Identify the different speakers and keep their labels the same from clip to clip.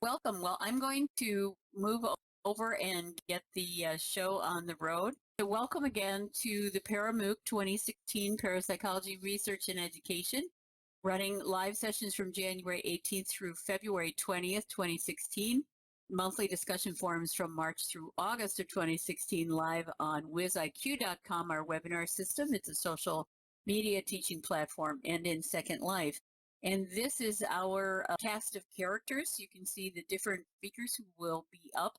Speaker 1: Welcome. Well, I'm going to move over and get the show on the road. So welcome again to the ParaMOOC 2016 Parapsychology Research and Education, running live sessions from January 18th through February 20th, 2016. Monthly discussion forums from March through August of 2016 live on WizIQ.com, our webinar system. It's a social media teaching platform, and in Second Life. And this is our cast of characters. You can see the different speakers who will be up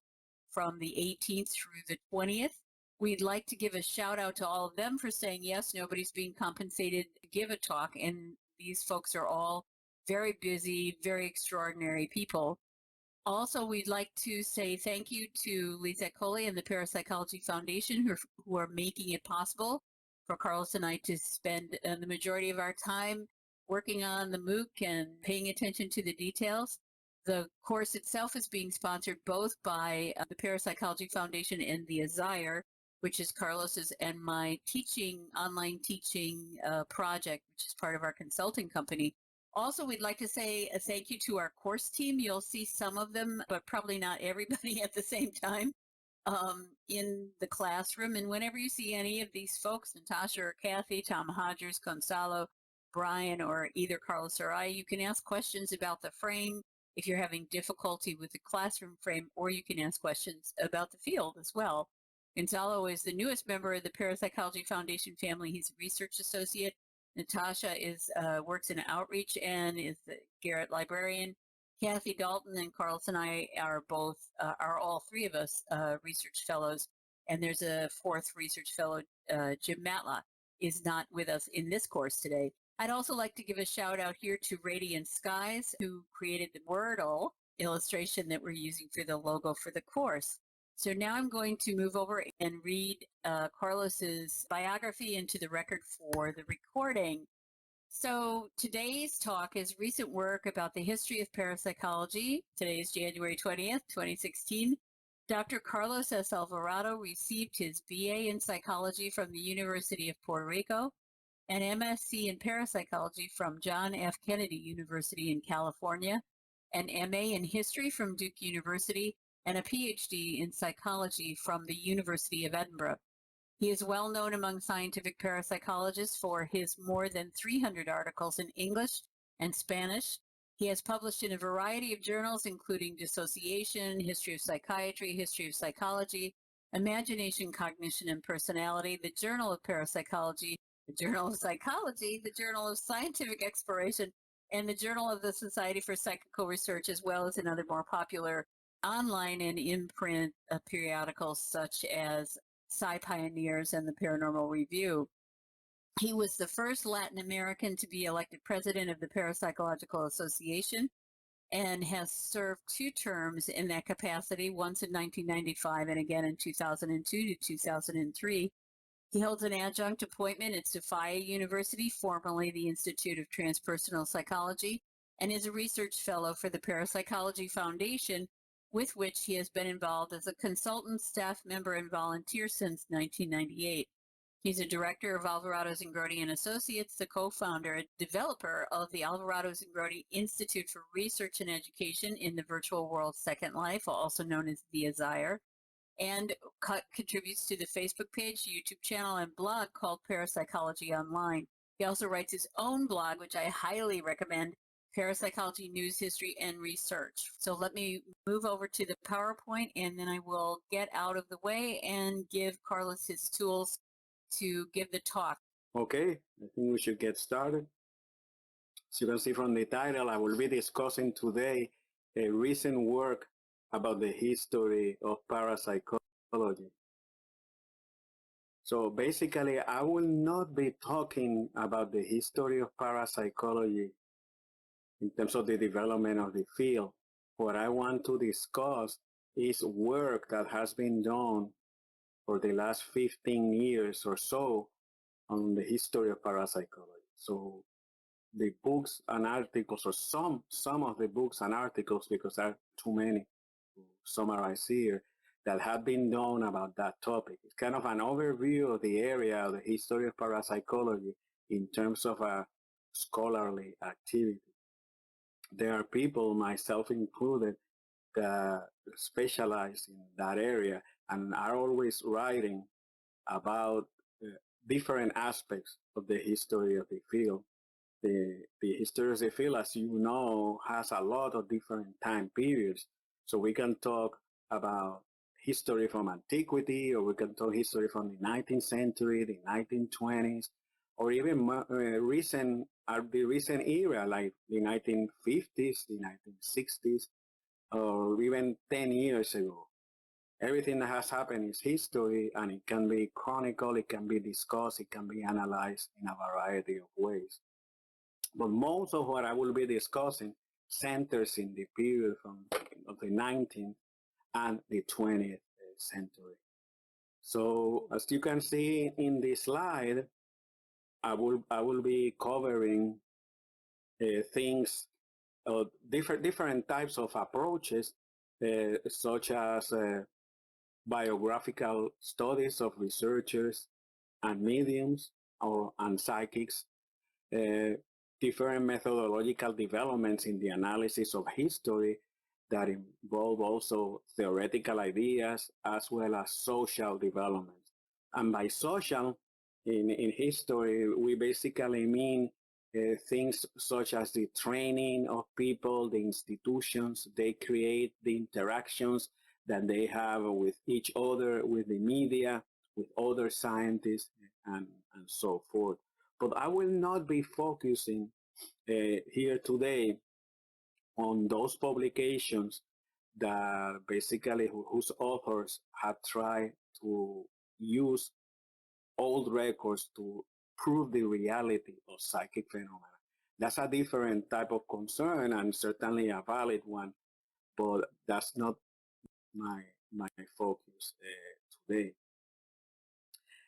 Speaker 1: from the 18th through the 20th. We'd like to give a shout out to all of them for saying yes, nobody's being compensated to give a talk. And these folks are all very busy, very extraordinary people. Also, we'd like to say thank you to WizIQ and the Parapsychology Foundation who are making it possible for Carlos and I to spend the majority of our time working on the MOOC and paying attention to the details. The course itself is being sponsored both by the Parapsychology Foundation and the Azire, which is Carlos's and my online teaching project, which is part of our consulting company. Also, we'd like to say a thank you to our course team. You'll see some of them, but probably not everybody at the same time in the classroom. And whenever you see any of these folks, Natasha or Kathy, Tom Hodgers, Gonçalo, Brian, or either Carlos or I, you can ask questions about the frame if you're having difficulty with the classroom frame, or you can ask questions about the field as well. Gonçalo is the newest member of the Parapsychology Foundation family. He's a research associate. Natasha works in outreach and is the Garrett librarian. Kathy Dalton and Carlos and I are all three of us research fellows. And there's a fourth research fellow, Jim Matlock, is not with us in this course today. I'd also like to give a shout out here to Radiant Skies, who created the Wordle illustration that we're using for the logo for the course. So now I'm going to move over and read Carlos's biography into the record for the recording. So today's talk is recent work about the history of parapsychology. Today is January 20th, 2016. Dr. Carlos S. Alvarado received his BA in psychology from the University of Puerto Rico, an MSc in parapsychology from John F. Kennedy University in California, an MA in history from Duke University, and a PhD in psychology from the University of Edinburgh. He is well known among scientific parapsychologists for his more than 300 articles in English and Spanish. He has published in a variety of journals, including Dissociation, History of Psychiatry, History of Psychology, Imagination, Cognition, and Personality, the Journal of Parapsychology, the Journal of Psychology, the Journal of Scientific Exploration, and the Journal of the Society for Psychical Research, as well as in other more popular online and in-print periodicals such as Psi Pioneers and the Paranormal Review. He was the first Latin American to be elected president of the Parapsychological Association and has served 2 terms in that capacity, once in 1995 and again in 2002 to 2003. He holds an adjunct appointment at Sophia University, formerly the Institute of Transpersonal Psychology, and is a research fellow for the Parapsychology Foundation, with which he has been involved as a consultant, staff member, and volunteer since 1998. He's a director of Alvarado Zingrodi and Associates, the co-founder and developer of the Alvarado Zingrodi Institute for Research and Education in the Virtual World Second Life, also known as the Azire, and contributes to the Facebook page, YouTube channel, and blog called Parapsychology Online. He also writes his own blog, which I highly recommend, Parapsychology News, History, and Research. So let me move over to the PowerPoint, and then I will get out of the way and give Carlos his tools to give the talk.
Speaker 2: Okay, I think we should get started. As you can see from the title, I will be discussing today a recent work about the history of parapsychology. So basically, I will not be talking about the history of parapsychology in terms of the development of the field. What I want to discuss is work that has been done for the last 15 years or so on the history of parapsychology. So the books and articles, or some of the books and articles, because there are too many to summarize here, that have been done about that topic. It's kind of an overview of the area of the history of parapsychology in terms of a scholarly activity. There are people, myself included, that specialize in that area and are always writing about different aspects of the history of the field. The history of the field, as you know, has a lot of different time periods. So we can talk about history from antiquity, or we can talk history from the 19th century, the 1920s, or even the recent era, like the 1950s, the 1960s, or even 10 years ago. Everything that has happened is history, and it can be chronicled, it can be discussed, it can be analyzed in a variety of ways. But most of what I will be discussing centers in the period from of the 19th and the 20th century. So as you can see in this slide, I will be covering things, different types of approaches, such as biographical studies of researchers and mediums and psychics, uh, different methodological developments in the analysis of history that involve also theoretical ideas as well as social developments. And by social, in history, we basically mean things such as the training of people, the institutions they create, the interactions that they have with each other, with the media, with other scientists, and so forth. But I will not be focusing here today on those publications that basically whose authors have tried to use old records to prove the reality of psychic phenomena. That's a different type of concern and certainly a valid one, but that's not my focus today.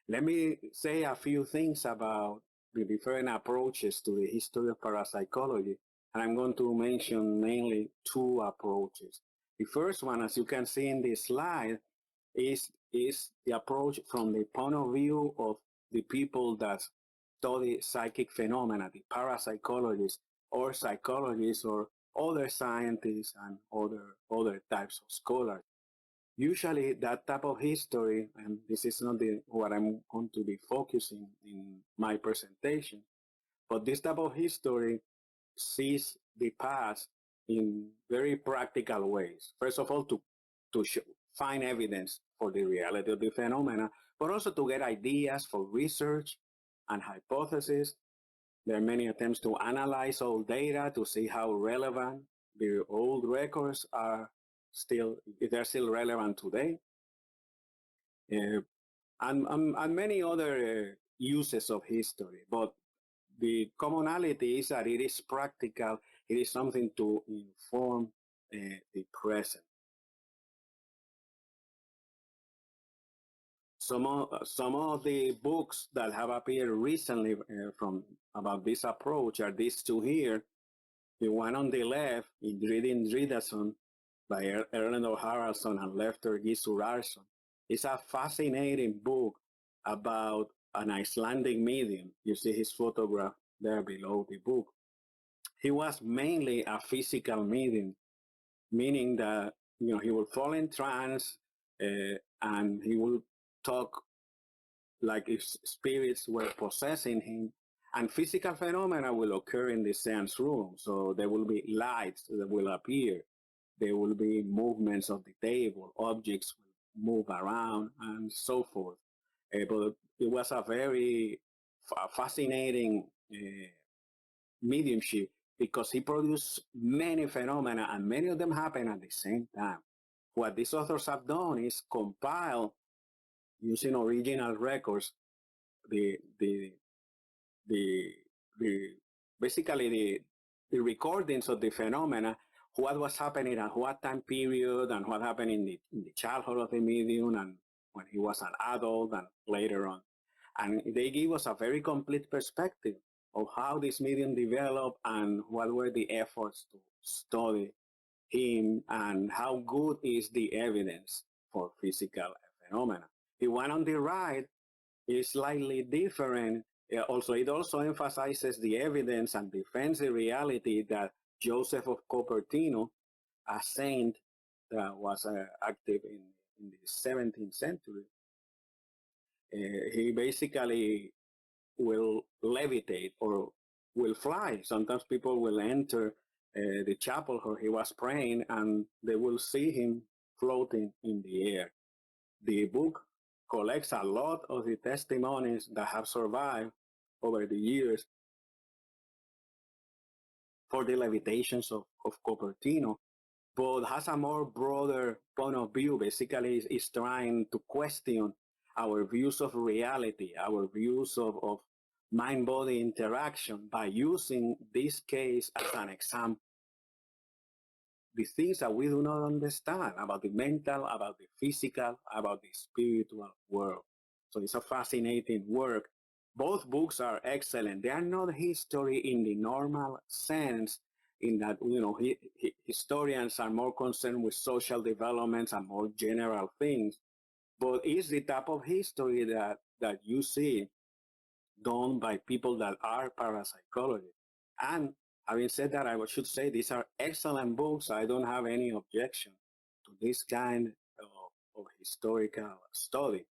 Speaker 2: Let me say a few things about the different approaches to the history of parapsychology, and I'm going to mention mainly two approaches. The first one, as you can see in this slide, is the approach from the point of view of the people that study psychic phenomena, the parapsychologists or psychologists or other scientists and other types of scholars. Usually that type of history, and this is not what I'm going to be focusing in my presentation, but this type of history sees the past in very practical ways. First of all, to find evidence for the reality of the phenomena, but also to get ideas for research and hypotheses. There are many attempts to analyze old data to see how relevant the old records are still, if they're still relevant today. And many other uses of history. But the commonality is that it is practical. It is something to inform the present. Some of the books that have appeared recently from about this approach are these two here. The one on the left, INDRIDASON by Erlend Haraldsson and Lefter Gissurarson, is a fascinating book about an Icelandic medium. You see his photograph there below the book. He was mainly a physical medium, meaning that he would fall in trance and he would talk like if spirits were possessing him, and physical phenomena will occur in the seance room. So there will be lights that will appear, there will be movements of the table, objects will move around, and so forth. But it was a very fascinating mediumship because he produced many phenomena, and many of them happen at the same time. What these authors have done is compile, using original records, the basically the recordings of the phenomena, what was happening at what time period, and what happened in the childhood of the medium, and when he was an adult, and later on. And they give us a very complete perspective of how this medium developed and what were the efforts to study him and how good is the evidence for physical phenomena. The one on the right is slightly different. It also emphasizes the evidence and defends the reality that Joseph of Cupertino, a saint that was active in the 17th century. He basically will levitate or will fly. Sometimes people will enter the chapel where he was praying and they will see him floating in the air. The book collects a lot of the testimonies that have survived over the years for the levitations of Cupertino, but has a more broader point of view. Basically, is trying to question our views of reality, our views of mind-body interaction by using this case as an example. The things that we do not understand about the mental, about the physical, about the spiritual world. So it's a fascinating work. Both books are excellent. They are not history in the normal sense, in that, you know, historians are more concerned with social developments and more general things. But it's the type of history that you see done by people that are parapsychologists. And having said that, I should say these are excellent books. I don't have any objection to this kind of historical study.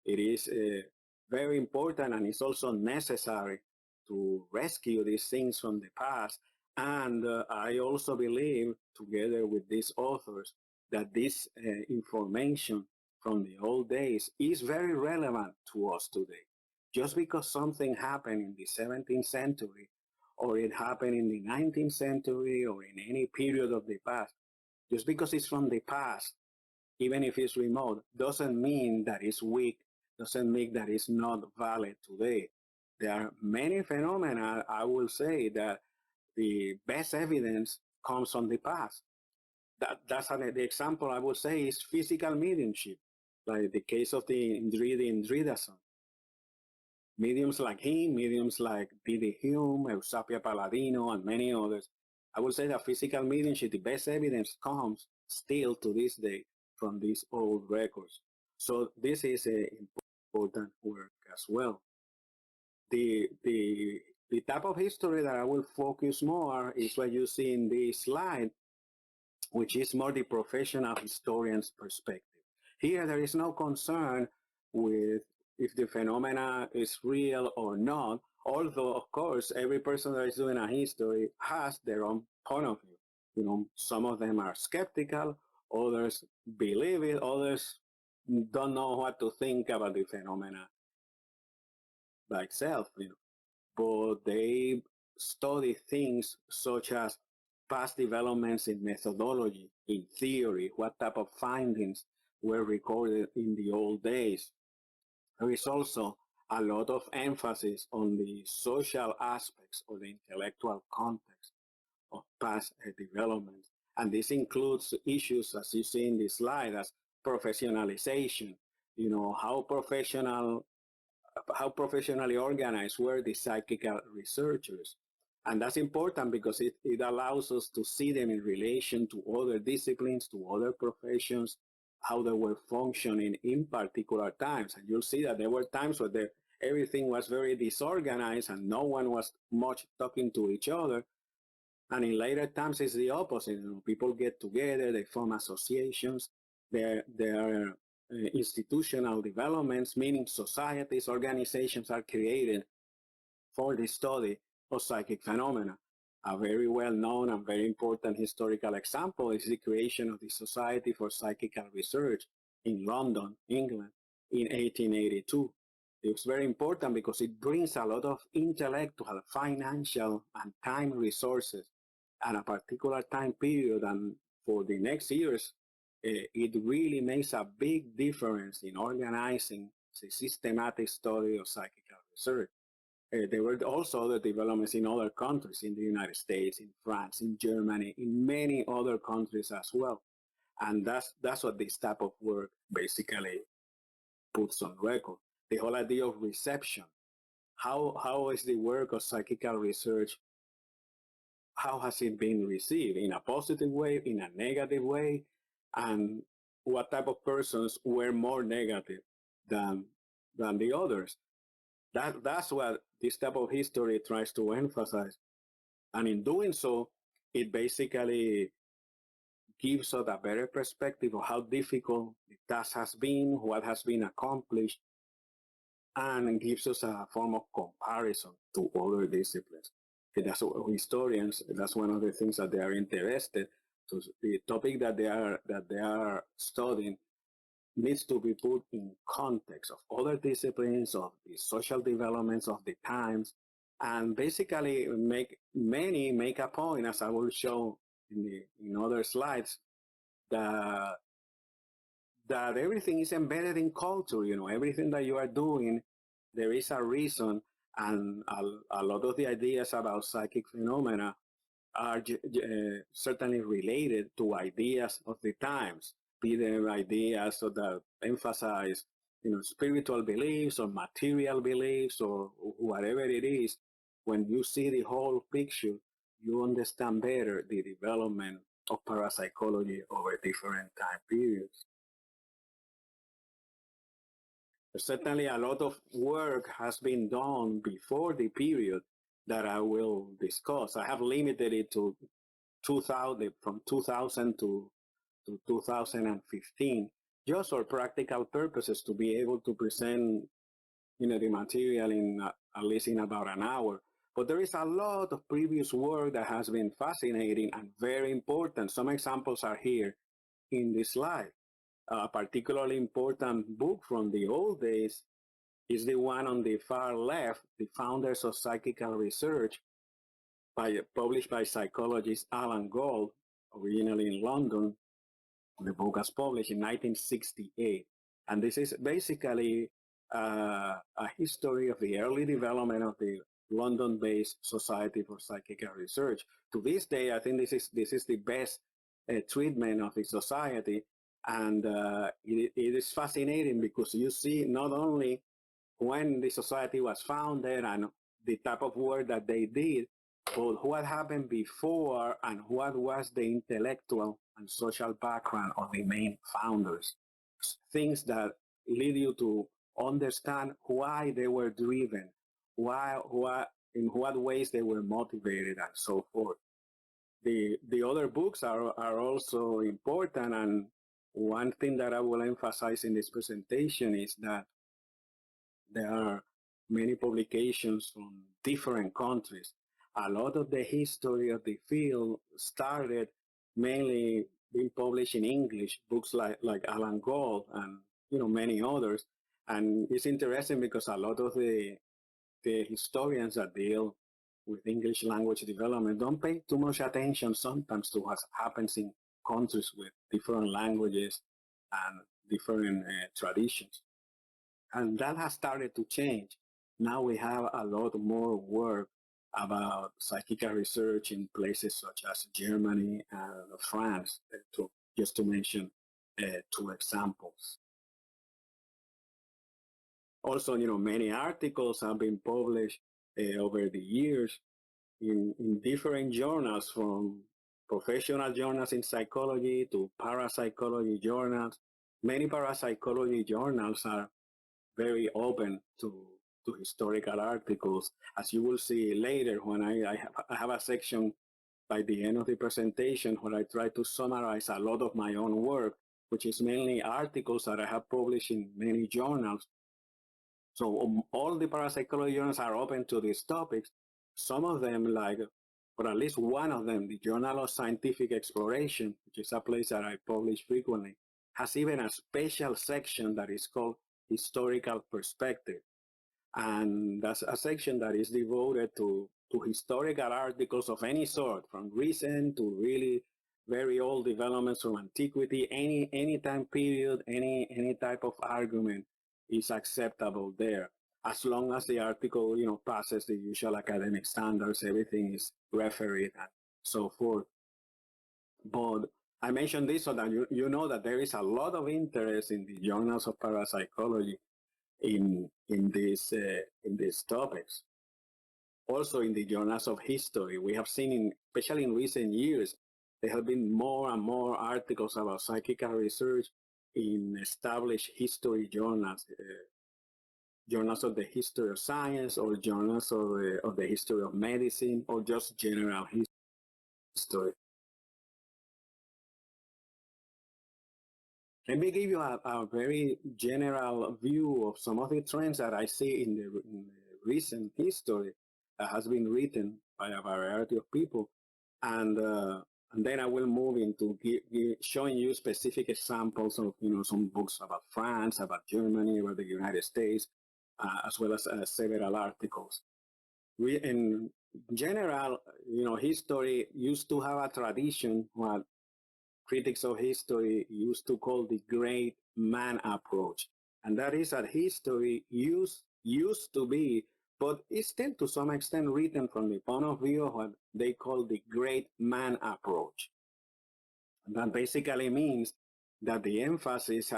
Speaker 2: It is very important, and it's also necessary to rescue these things from the past. And I also believe, together with these authors, that this information from the old days is very relevant to us today. Just because something happened in the 17th century, or it happened in the 19th century, or in any period of the past, just because it's from the past, even if it's remote, doesn't mean that it's weak, doesn't mean that it's not valid today. There are many phenomena, I will say, that the best evidence comes from the past. The example I would say is physical mediumship, like the case of the INDRIDASON. Mediums like him, mediums like D.D. Hume, Eusapia Palladino, and many others. I would say that physical mediumship, the best evidence comes still to this day from these old records. So this is an important work as well. The type of history that I will focus more is what you see in this slide, which is more the professional historian's perspective. Here, there is no concern with if the phenomena is real or not, although, of course, every person that is doing a history has their own point of view. You know, some of them are skeptical, others believe it, others don't know what to think about the phenomena by itself, you know. But they study things such as past developments in methodology, in theory, what type of findings were recorded in the old days. There is also a lot of emphasis on the social aspects or the intellectual context of past developments. And this includes issues, as you see in this slide, as professionalization, you know, how professionally organized were the psychical researchers. And that's important because it allows us to see them in relation to other disciplines, to other professions, how they were functioning in particular times. And you'll see that there were times where everything was very disorganized and no one was much talking to each other. And in later times, it's the opposite. You know, people get together, they form associations, there are institutional developments, meaning societies, organizations are created for the study of psychic phenomena. A very well-known and very important historical example is the creation of the Society for Psychical Research in London, England, in 1882. It was very important because it brings a lot of intellectual, financial, and time resources at a particular time period, and for the next years, it really makes a big difference in organizing the systematic study of psychical research. There were also other developments in other countries, in the United States, in France, in Germany, in many other countries as well. And that's what this type of work basically puts on record. The whole idea of reception. How is the work of psychical research, how has it been received? In a positive way, in a negative way? And what type of persons were more negative than the others? That's what this type of history tries to emphasize. And in doing so, it basically gives us a better perspective of how difficult the task has been, what has been accomplished, and gives us a form of comparison to other disciplines. That's what historians, that's one of the things that they are interested. So the topic that they are studying needs to be put in context of other disciplines, of the social developments of the times, and basically make a point, as I will show in other slides, that everything is embedded in culture. Everything that you are doing, there is a reason, and a lot of the ideas about psychic phenomena are certainly related to ideas of the times, be them ideas that emphasize, spiritual beliefs or material beliefs or whatever it is. When you see the whole picture, you understand better the development of parapsychology over different time periods. Certainly a lot of work has been done before the period that I will discuss. I have limited it to 2000, from 2000 to 2015, just for practical purposes, to be able to present the material in at least in about an hour. But there is a lot of previous work that has been fascinating and very important. Some examples are here in this slide. A particularly important book from the old days is the one on the far left, The Founders of Psychical Research, published by psychologist Alan Gold, originally in London. The book was published in 1968. And this is basically a history of the early development of the London-based Society for Psychical Research. To this day, I think this is the best treatment of the society. And it is fascinating because you see not only when the society was founded and the type of work that they did, but what happened before and what was the intellectual and social background of the main founders. Things that lead you to understand why they were driven, in what ways they were motivated, and so forth. The other books are also important, and one thing that I will emphasize in this presentation is that there are many publications from different countries. A lot of the history of the field started mainly being published in English, books like Alan Gold and many others. And it's interesting because a lot of the historians that deal with English language development don't pay too much attention sometimes to what happens in countries with different languages and different traditions. And that has started to change. Now we have a lot more work about psychical research in places such as Germany and France, just to mention two examples. Also, many articles have been published over the years in different journals, from professional journals in psychology to parapsychology journals. Many parapsychology journals are very open to historical articles. As you will see later, when I have a section by the end of the presentation where I try to summarize a lot of my own work, which is mainly articles that I have published in many journals. So all the parapsychology journals are open to these topics. Some of them, or at least one of them, the Journal of Scientific Exploration, which is a place that I publish frequently, has even a special section that is called Historical Perspective. And that's a section that is devoted to historical articles of any sort, from recent to really very old developments from antiquity. Any time period, any type of argument is acceptable there, as long as the article passes the usual academic standards, everything is refereed and so forth. But I mentioned this so that you know that there is a lot of interest in the journals of parapsychology in these topics. Also in the journals of history, we have seen, especially in recent years, there have been more and more articles about psychical research in established history journals, journals of the history of science, or journals of the history of medicine, or just general history. Let me give you a very general view of some of the trends that I see in the recent history that has been written by a variety of people. And then I will move into showing you specific examples of, some books about France, about Germany, about the United States, as well as several articles. In general, history used to have a tradition, what critics of history used to call the great man approach. And that is that history used to be, but it's still to some extent written from the point of view of what they call the great man approach. And that basically means that the emphasis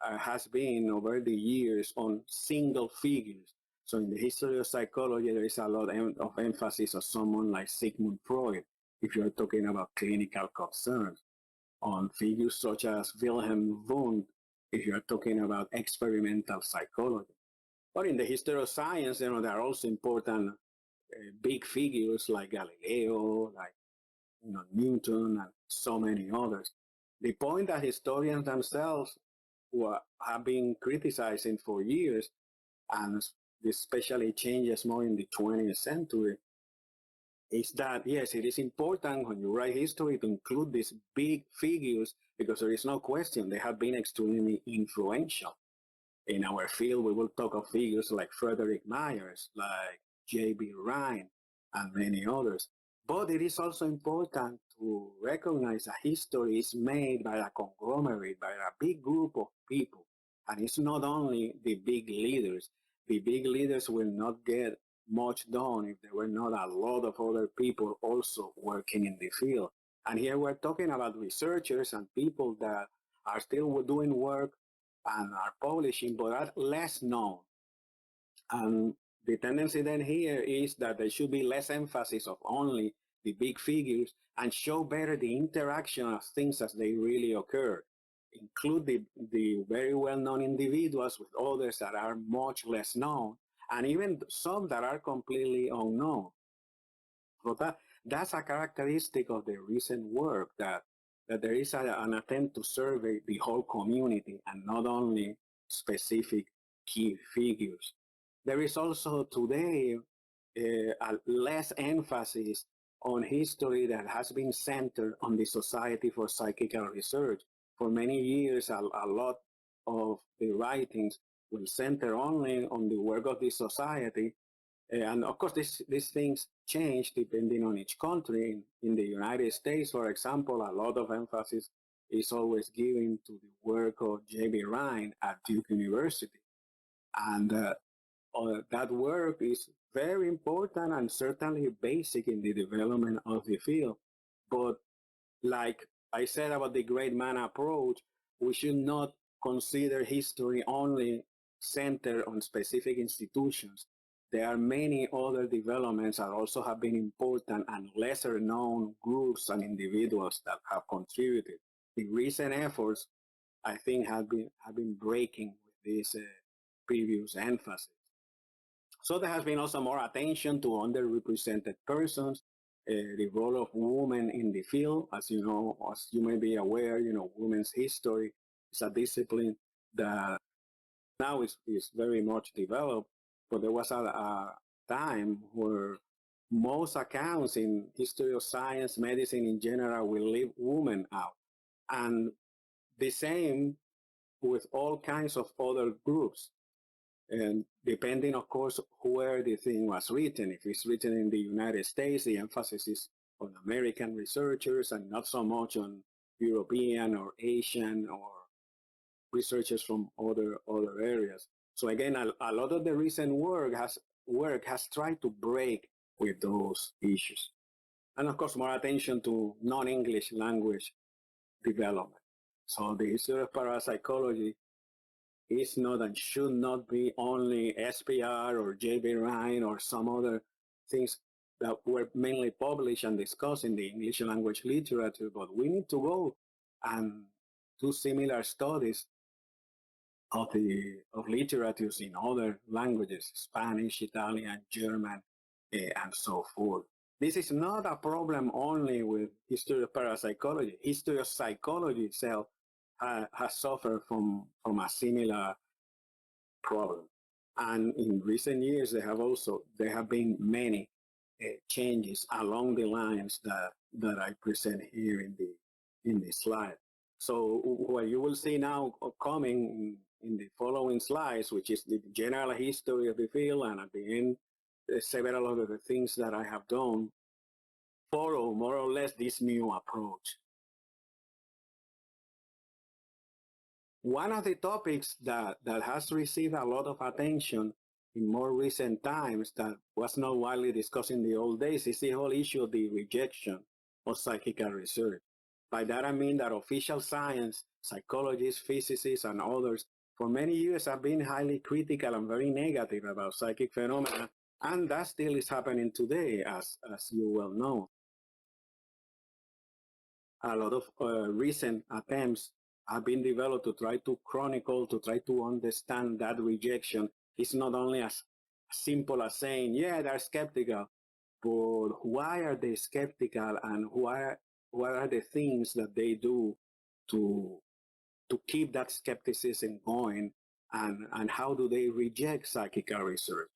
Speaker 2: has been over the years on single figures. So in the history of psychology, there is a lot of emphasis on someone like Sigmund Freud, if you're talking about clinical concerns, on figures such as Wilhelm Wundt, if you're talking about experimental psychology. But in the history of science, there are also important big figures like Galileo, like Newton, and so many others. The point that historians themselves have been criticizing for years, and especially changes more in the 20th century, is that, yes, it is important when you write history to include these big figures because there is no question they have been extremely influential. In our field, we will talk of figures like Frederick Myers, like J.B. Rhine, and many others. But it is also important to recognize that history is made by a conglomerate, by a big group of people. And it's not only the big leaders. The big leaders will not get much done if there were not a lot of other people also working in the field. And here we're talking about researchers and people that are still doing work and are publishing, but are less known. And the tendency then here is that there should be less emphasis of only the big figures and show better the interaction of things as they really occur. Include the very well-known individuals with others that are much less known, and even some that are completely unknown. So that's a characteristic of the recent work, that there is an attempt to survey the whole community and not only specific key figures. There is also today a less emphasis on history that has been centered on the Society for Psychical Research. For many years, a lot of the writings will center only on the work of the society. And of course, these things change depending on each country. In the United States, for example, a lot of emphasis is always given to the work of J.B. Rhine at Duke University. And that work is very important and certainly basic in the development of the field. But like I said about the great man approach, we should not consider history only centered on specific institutions. There are many other developments that also have been important and lesser known groups and individuals that have contributed. The recent efforts, I think, have been breaking with this previous emphasis. So there has been also more attention to underrepresented persons, the role of women in the field. As you know, as you may be aware, women's history is a discipline that now is very much developed. But there was a time where most accounts in history of science, medicine in general, will leave women out. And the same with all kinds of other groups. And depending, of course, where the thing was written. If it's written in the United States, the emphasis is on American researchers and not so much on European or Asian or researchers from other areas. So again, a lot of the recent work has tried to break with those issues. And of course, more attention to non-English language development. So the history of parapsychology is not and should not be only SPR or J.B. Rhine or some other things that were mainly published and discussed in the English language literature, but we need to go and do similar studies of literatures in other languages, Spanish, Italian, German, and so forth. This is not a problem only with history of parapsychology. History of psychology itself has suffered from a similar problem. And in recent years, there have been many changes along the lines that I present here in the slide. So what you will see now coming in the following slides, which is the general history of the field, and at the end, several of the things that I have done follow more or less this new approach. One of the topics that has received a lot of attention in more recent times that was not widely discussed in the old days is the whole issue of the rejection of psychical research. By that I mean that official science, psychologists, physicists, and others for many years have been highly critical and very negative about psychic phenomena, and that still is happening today, as you well know. A lot of recent attempts have been developed to try to chronicle, to try to understand that rejection. It's not only as simple as saying, yeah, they're skeptical, but why are they skeptical, and what are the things that they do to keep that skepticism going, and how do they reject psychical research?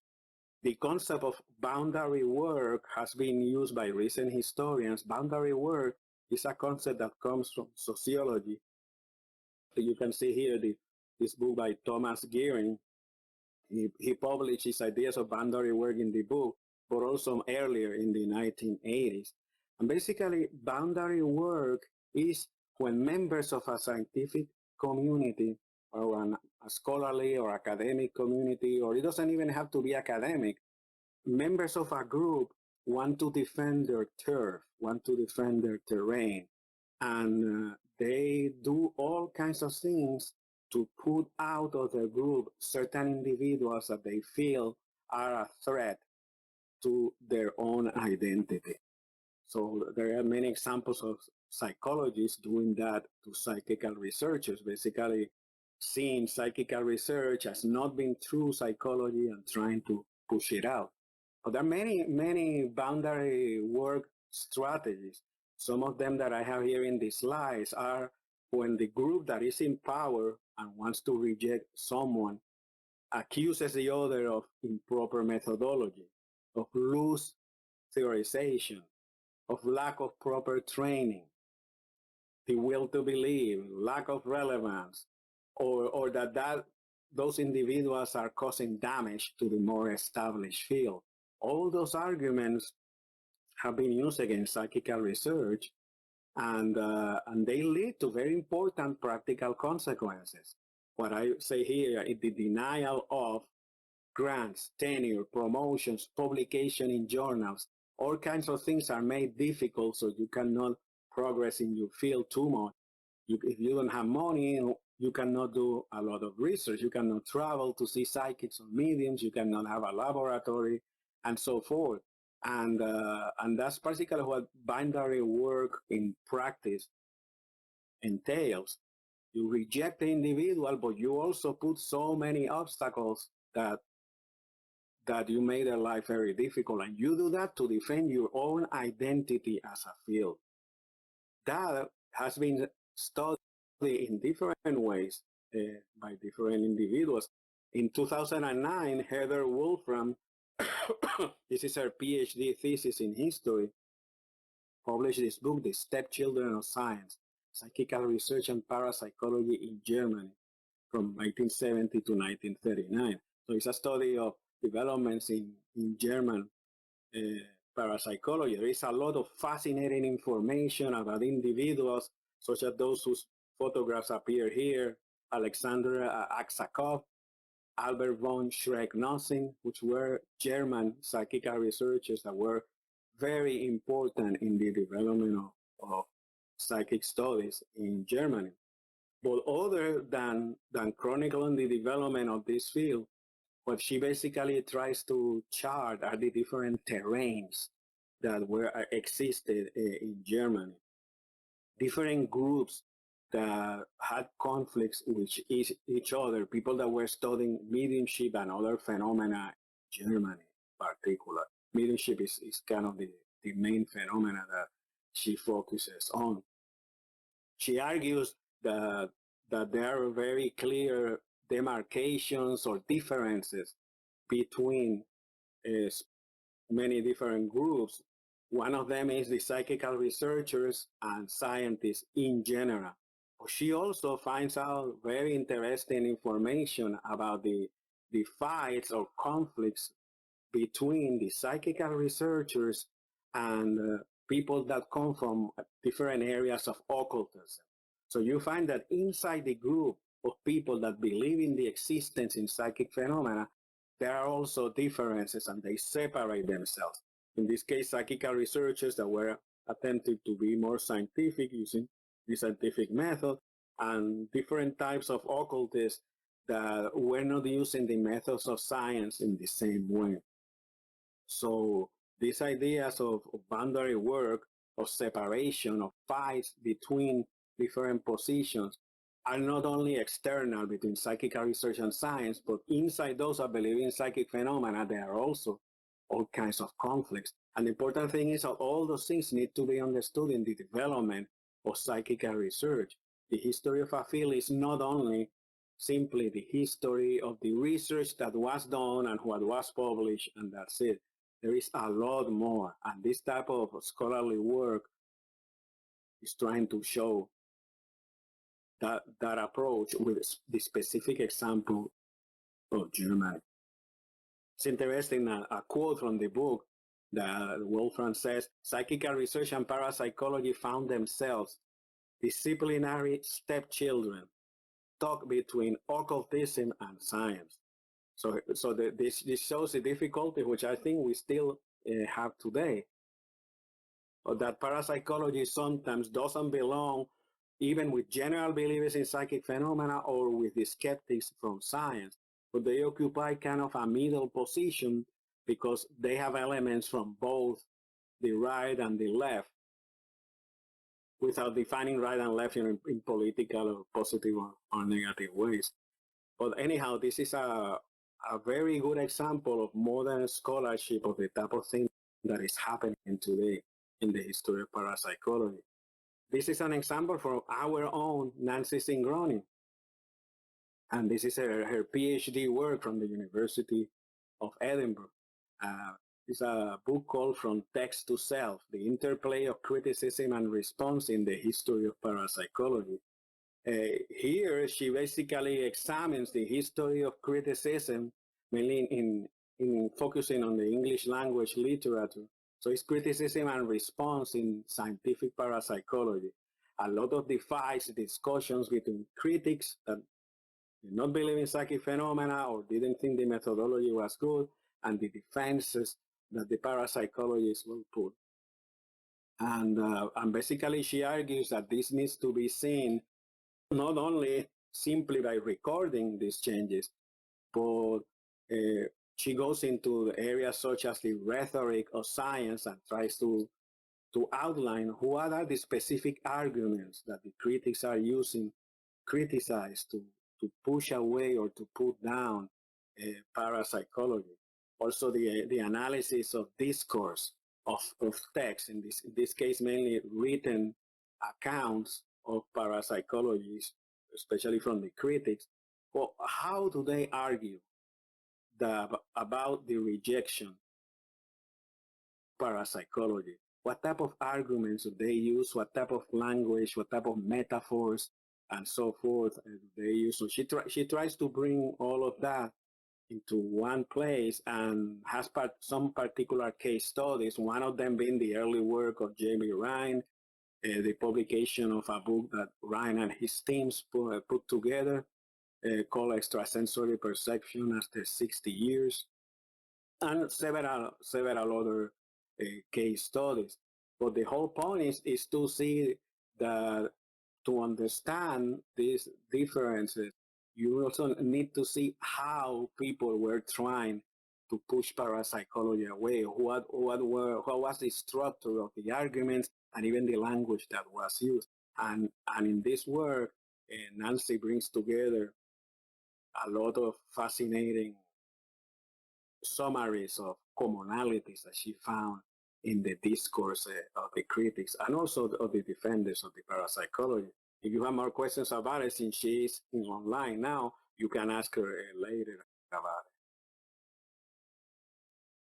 Speaker 2: The concept of boundary work has been used by recent historians. Boundary work is a concept that comes from sociology. You can see here this book by Thomas Gearing. He published his ideas of boundary work in the book, but also earlier in the 1980s. And basically, boundary work is when members of a scientific community or a scholarly or academic community, or it doesn't even have to be academic, members of a group want to defend their turf, want to defend their terrain, and they do all kinds of things to put out of the group certain individuals that they feel are a threat to their own identity. So there are many examples of psychologists doing that to psychical researchers, basically seeing psychical research as not being true psychology and trying to push it out. But there are many boundary work strategies. Some of them that I have here in the slides are when the group that is in power and wants to reject someone accuses the other of improper methodology, of loose theorization, of lack of proper training, the will to believe, lack of relevance, or that those individuals are causing damage to the more established field. All those arguments have been used against psychical research, and they lead to very important practical consequences. What I say here is the denial of grants, tenure, promotions, publication in journals. All kinds of things are made difficult, so you cannot progress in your field too much. If you don't have money, you cannot do a lot of research. You cannot travel to see psychics or mediums. You cannot have a laboratory, and so forth. And that's basically what boundary work in practice entails. You reject the individual, but you also put so many obstacles that you make their life very difficult. And you do that to defend your own identity as a field. That has been studied in different ways by different individuals. In 2009, Heather Wolfram, this is her PhD thesis in history, published this book, The Stepchildren of Science, Psychical Research and Parapsychology in Germany, from 1970 to 1939. So it's a study of developments in German parapsychology. There is a lot of fascinating information about individuals, such as those whose photographs appear here: Alexander Aksakov, Albert von Schreck-Notzing, which were German psychical researchers that were very important in the development of psychic studies in Germany. But other than chronicling the development of this field, what she basically tries to chart are the different terrains that existed in Germany. Different groups that had conflicts with each other, people that were studying mediumship and other phenomena in Germany in particular. Mediumship is kind of the main phenomena that she focuses on. She argues that that there are very clear demarcations or differences between many different groups. One of them is the psychical researchers and scientists in general. She also finds out very interesting information about the fights or conflicts between the psychical researchers and people that come from different areas of occultism. So you find that inside the group of people that believe in the existence in psychic phenomena, there are also differences and they separate themselves. In this case, psychical researchers that were attempting to be more scientific using the scientific method, and different types of occultists that were not using the methods of science in the same way. So these ideas of boundary work, of separation, of fights between different positions are not only external between psychical research and science, but inside those that believe in psychic phenomena, there are also all kinds of conflicts. And the important thing is that all those things need to be understood in the development of psychical research. The history of a field is not only simply the history of the research that was done and what was published, and that's it. There is a lot more, and this type of scholarly work is trying to show that approach with the specific example of Germany. It's interesting, a quote from the book that Wolfram says, psychical research and parapsychology found themselves disciplinary stepchildren stuck between occultism and science. So this shows the difficulty, which I think we still have today, that parapsychology sometimes doesn't belong even with general believers in psychic phenomena or with the skeptics from science, but they occupy kind of a middle position because they have elements from both the right and the left, without defining right and left in political or positive or negative ways. But anyhow, this is a very good example of modern scholarship of the type of thing that is happening today in the history of parapsychology. This is an example from our own Nancy Singroni. And this is her PhD work from the University of Edinburgh. It's a book called From Text to Self, The Interplay of Criticism and Response in the History of Parapsychology. Here, she basically examines the history of criticism, mainly in focusing on the English language literature. So it's criticism and response in scientific parapsychology. A lot of the fights, discussions between critics that did not believe in psychic phenomena or didn't think the methodology was good, and the defenses that the parapsychologists will put. And basically she argues that this needs to be seen not only simply by recording these changes, but she goes into areas such as the rhetoric of science and tries to outline what are the specific arguments that the critics are using, criticize to push away or to put down parapsychology. Also the analysis of discourse, of text, in this case mainly written accounts of parapsychology, especially from the critics. Well, how do they argue about the rejection parapsychology? What type of arguments do they use? What type of language? What type of metaphors and so forth do they use? So she tries to bring all of that into one place and has some particular case studies, one of them being the early work of Jamie Ryan, the publication of a book that Ryan and his teams put together called Extrasensory Perception After 60 Years, and several other case studies. But the whole point is to see that to understand these differences, you also need to see how people were trying to push parapsychology away. What was the structure of the arguments and even the language that was used. And in this work, Nancy brings together a lot of fascinating summaries of commonalities that she found in the discourse of the critics and also of the defenders of the parapsychology. if you have more questions about it, since she is online now, you can ask her later about it.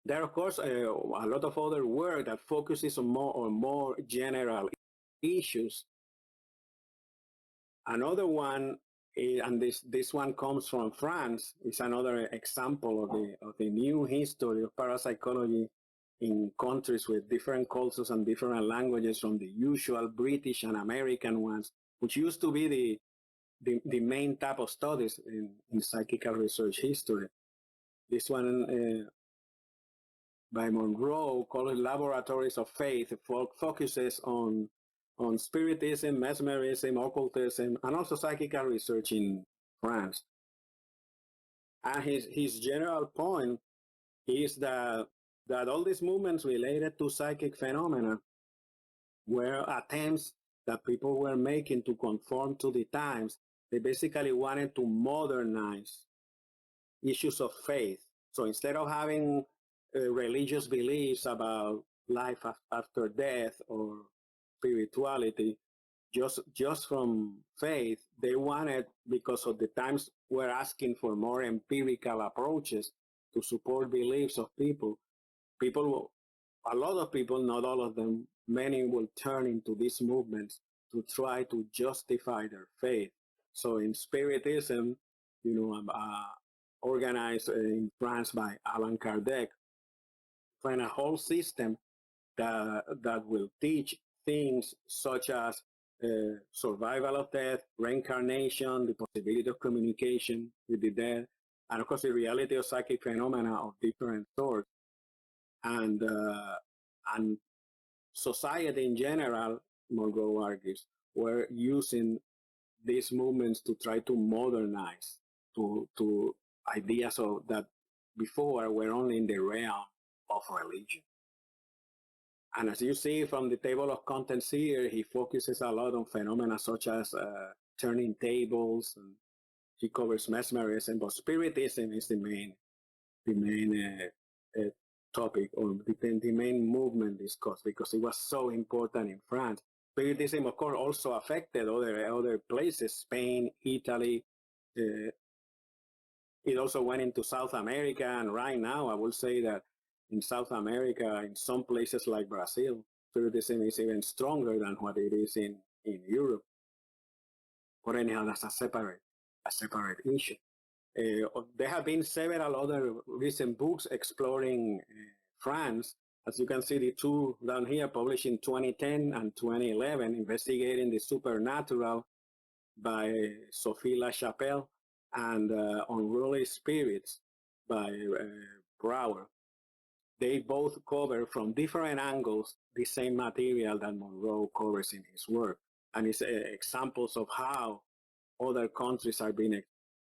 Speaker 2: There are, of course, a lot of other work that focuses on more general issues. Another one, and this one comes from France, is another example of the new history of parapsychology in countries with different cultures and different languages from the usual British and American ones, which used to be the main type of studies in psychical research history. This one by Monroe, called Laboratories of Faith, focuses on spiritism, mesmerism, occultism, and also psychical research in France. And his general point is that all these movements related to psychic phenomena were attempts that people were making to conform to the times. They basically wanted to modernize issues of faith. So instead of having religious beliefs about life after death or spirituality, just from faith, they wanted, because of the times were asking for more empirical approaches to support beliefs of people. A lot of people, not all of them, many will turn into these movements to try to justify their faith. So in Spiritism, organized in France by Allan Kardec, find a whole system that will teach things such as survival of death, reincarnation, the possibility of communication with the dead, and of course the reality of psychic phenomena of different sorts. And society in general, Monroe argues, were using these movements to try to modernize to ideas of that before were only in the realm of religion. And as you see from the table of contents here, he focuses a lot on phenomena such as turning tables, and he covers mesmerism, but spiritism is the main topic, or the main movement discussed, because it was so important in France. Spiritism, of course, also affected other places, Spain, Italy. It also went into South America, and right now I will say that in South America, in some places like Brazil, Spiritism is even stronger than what it is in Europe. But anyhow, that's a separate issue. There have been several other recent books exploring France. As you can see, the two down here, published in 2010 and 2011, investigating the supernatural by Sophie Lachapelle, and Unruly Spirits by Brower. They both cover from different angles the same material that Monroe covers in his work, and it's examples of how other countries are being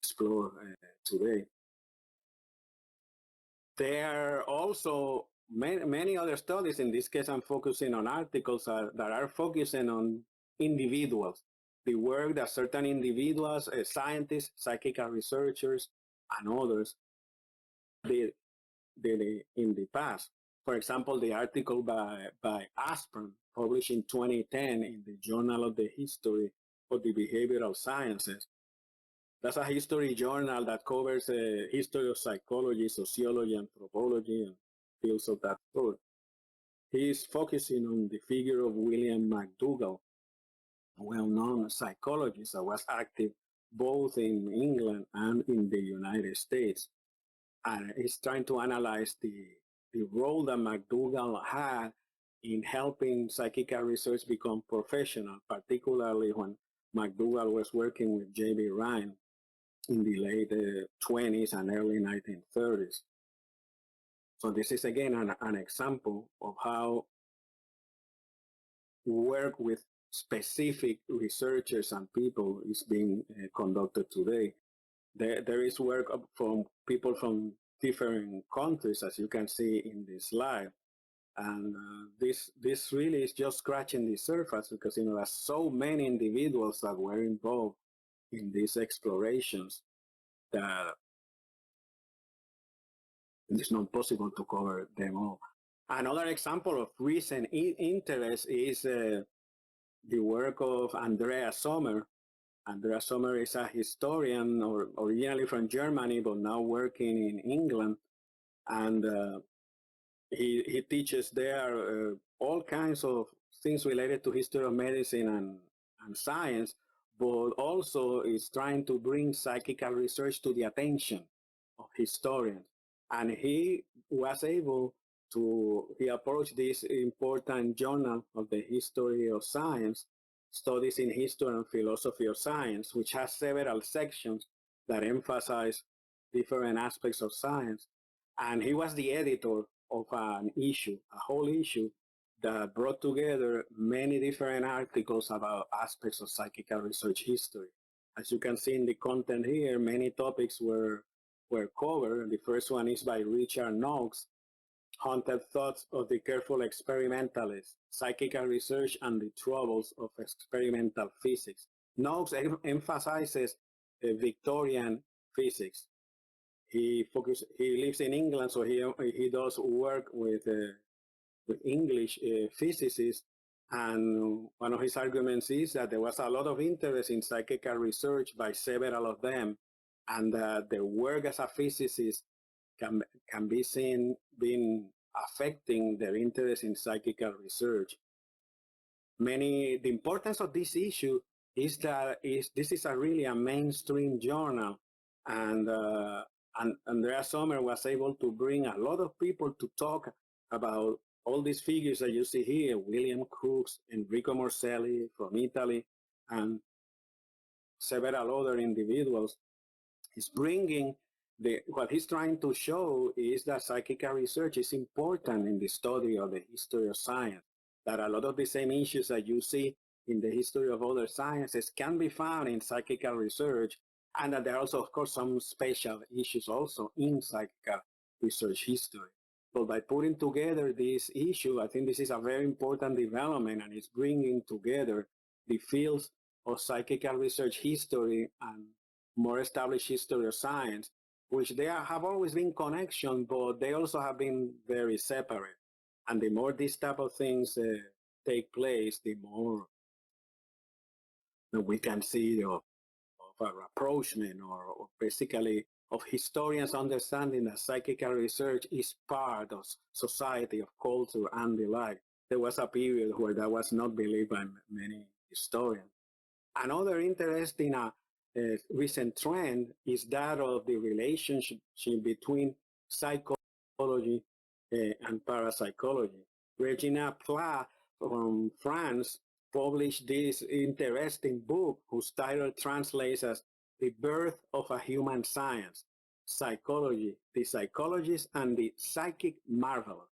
Speaker 2: explored today. There are also many other studies. In this case, I'm focusing on articles that are focusing on individuals, the work that certain individuals, scientists, psychical researchers, and others did in the past. For example, the article by Aspern, published in 2010 in the Journal of the History of the Behavioral Sciences. That's a history journal that covers history of psychology, sociology, anthropology, and fields of that sort. He is focusing on the figure of William McDougall, a well-known psychologist that was active both in England and in the United States. And he's trying to analyze the role that McDougall had in helping psychical research become professional, particularly when McDougall was working with J.B. Rhine in the late 20s and early 1930s. So this is again an example of how work with specific researchers and people is being conducted today. There is work from people from different countries, as you can see in this slide. And this really is just scratching the surface, because there's so many individuals that were involved in these explorations that it's not possible to cover them all. Another example of recent interest is the work of Andreas Sommer. Andreas Sommer is a historian, originally from Germany, but now working in England. And he teaches there all kinds of things related to history of medicine and science, but also is trying to bring psychical research to the attention of historians. And he was able he approached this important journal of the history of science, Studies in History and Philosophy of Science, which has several sections that emphasize different aspects of science. And he was the editor of an issue, a whole issue that brought together many different articles about aspects of psychical research history. As you can see in the content here, many topics were covered. The first one is by Richard Knox, Haunted Thoughts of the Careful Experimentalist, Psychical Research and the Troubles of Experimental Physics. Knox emphasizes Victorian physics. He lives in England, so he does work with English physicists, and one of his arguments is that there was a lot of interest in psychical research by several of them, and their work as a physicist can be seen being affecting their interest in psychical research. The importance of this issue is that this is really a mainstream journal, and Andreas Sommer was able to bring a lot of people to talk about all these figures that you see here, William Crookes, Enrico Morselli from Italy, and several other individuals. He's bringing what he's trying to show is that psychical research is important in the study of the history of science, that a lot of the same issues that you see in the history of other sciences can be found in psychical research, and that there are also, of course, some special issues also in psychical research history. But by putting together this issue, I think this is a very important development, and it's bringing together the fields of psychical research history and more established history of science, which have always been connection, but they also have been very separate. And the more these type of things take place, the more we can see of a rapprochement or basically of historians understanding that psychical research is part of society, of culture, and the like. There was a period where that was not believed by many historians. Another interesting recent trend is that of the relationship between psychology and parapsychology. Regina Pla from France published this interesting book whose title translates as The Birth of a Human Science, Psychology, the Psychologist and the Psychic Marvelous.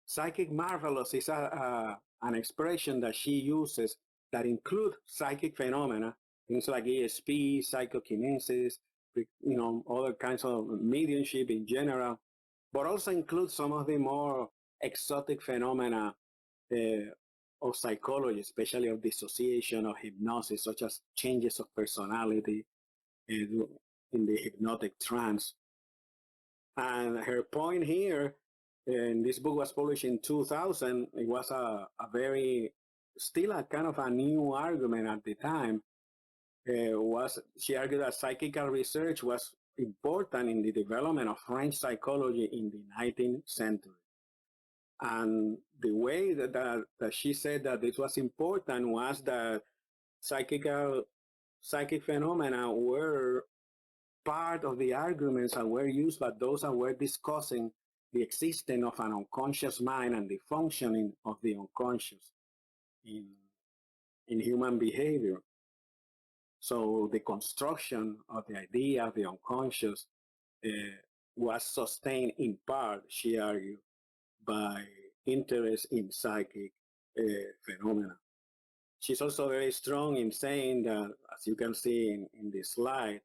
Speaker 2: Psychic Marvelous is an expression that she uses that include psychic phenomena, things like ESP, psychokinesis, other kinds of mediumship in general, but also include some of the more exotic phenomena of psychology, especially of dissociation, of hypnosis, such as changes of personality in the hypnotic trance. And her point here, and this book was published in 2000, it was still a kind of a new argument at the time. She argued that psychical research was important in the development of French psychology in the 19th century. And the way that she said that this was important was that psychic phenomena were part of the arguments that were used by those that were discussing the existence of an unconscious mind and the functioning of the unconscious in human behavior. So the construction of the idea of the unconscious was sustained in part, she argued, by interest in psychic phenomena. She's also very strong in saying that, as you can see in this slide,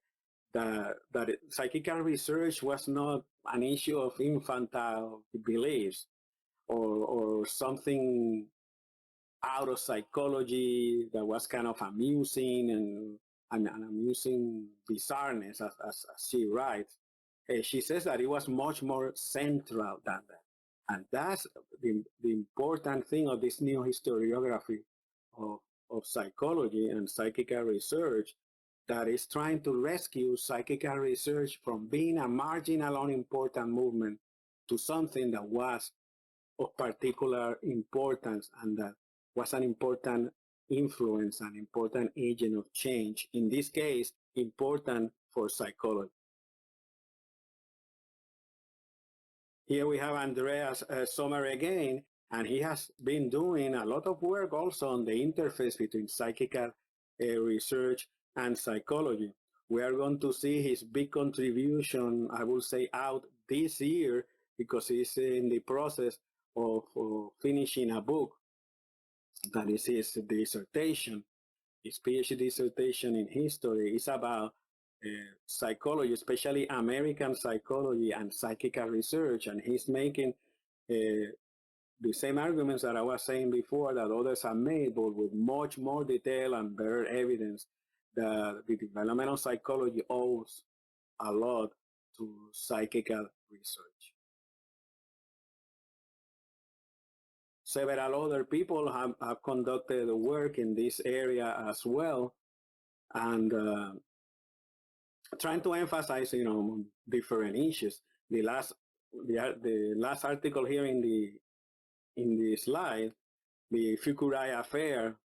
Speaker 2: that psychical research was not an issue of infantile beliefs or something out of psychology that was kind of amusing and an amusing bizarreness, as she writes. She says that it was much more central than that. And that's the important thing of this new historiography of of psychology and psychical research that is trying to rescue psychical research from being a marginal, unimportant movement to something that was of particular importance and that was an important influence, an important agent of change. In this case, important for psychology. Here we have Andreas Sommer again, and he has been doing a lot of work also on the interface between psychical research and psychology. We are going to see his big contribution, I will say, out this year because he's in the process of finishing a book that is his dissertation. His PhD dissertation in history is about psychology, especially American psychology and psychical research, and he's making the same arguments that I was saying before that others have made, but with much more detail and better evidence that the development of psychology owes a lot to psychical research. Several other people have conducted work in this area as well, and trying to emphasize, different issues. The last article here in the slide, the Fukurai affair,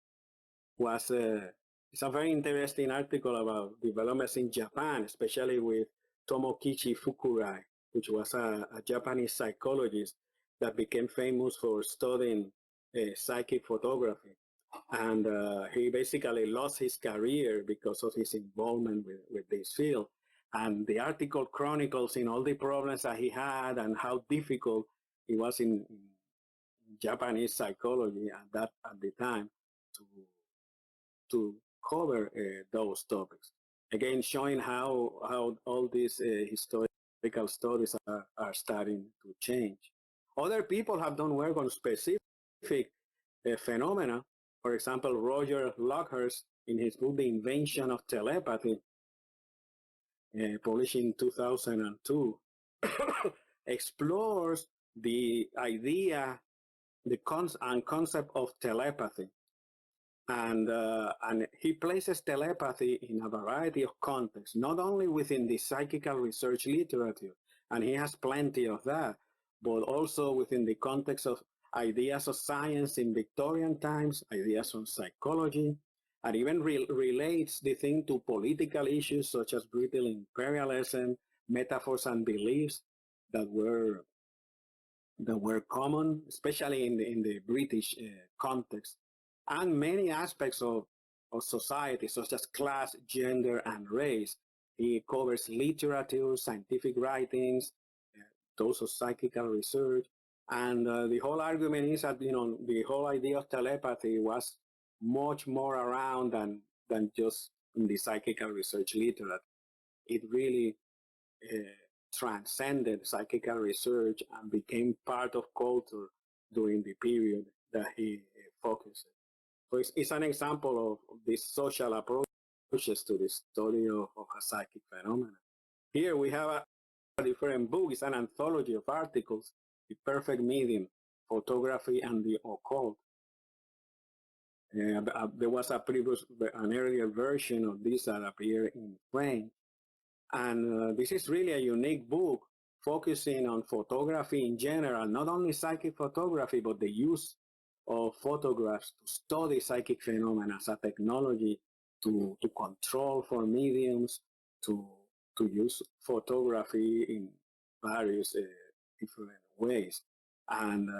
Speaker 2: was it's a very interesting article about developments in Japan, especially with Tomokichi Fukurai, which was a Japanese psychologist that became famous for studying psychic photography. And he basically lost his career because of his involvement with this field. And the article chronicles all the problems that he had and how difficult it was in Japanese psychology at the time to cover those topics. Again, showing how all these historical studies are starting to change. Other people have done work on specific phenomena. For example, Roger Luckhurst, in his book, The Invention of Telepathy, published in 2002, explores the idea and concept of telepathy. And he places telepathy in a variety of contexts, not only within the psychical research literature, and he has plenty of that, but also within the context of ideas of science in Victorian times, ideas on psychology, and even relates the thing to political issues such as brutal imperialism, metaphors and beliefs that were common, especially in the British context, and many aspects of society, such as class, gender, and race. He covers literature, scientific writings, those of psychical research, and the whole argument is that the whole idea of telepathy was much more around than just in the psychical research literature. It really transcended psychical research and became part of culture during the period that he focused. So it's an example of these social approaches to the study of a psychic phenomena. Here we have a different book. It's an anthology of articles, The Perfect Medium, Photography and the Occult. There was an earlier version of this that appeared in French. And this is really a unique book focusing on photography in general, not only psychic photography, but the use of photographs to study psychic phenomena as a technology to control for mediums, to use photography in various different ways. And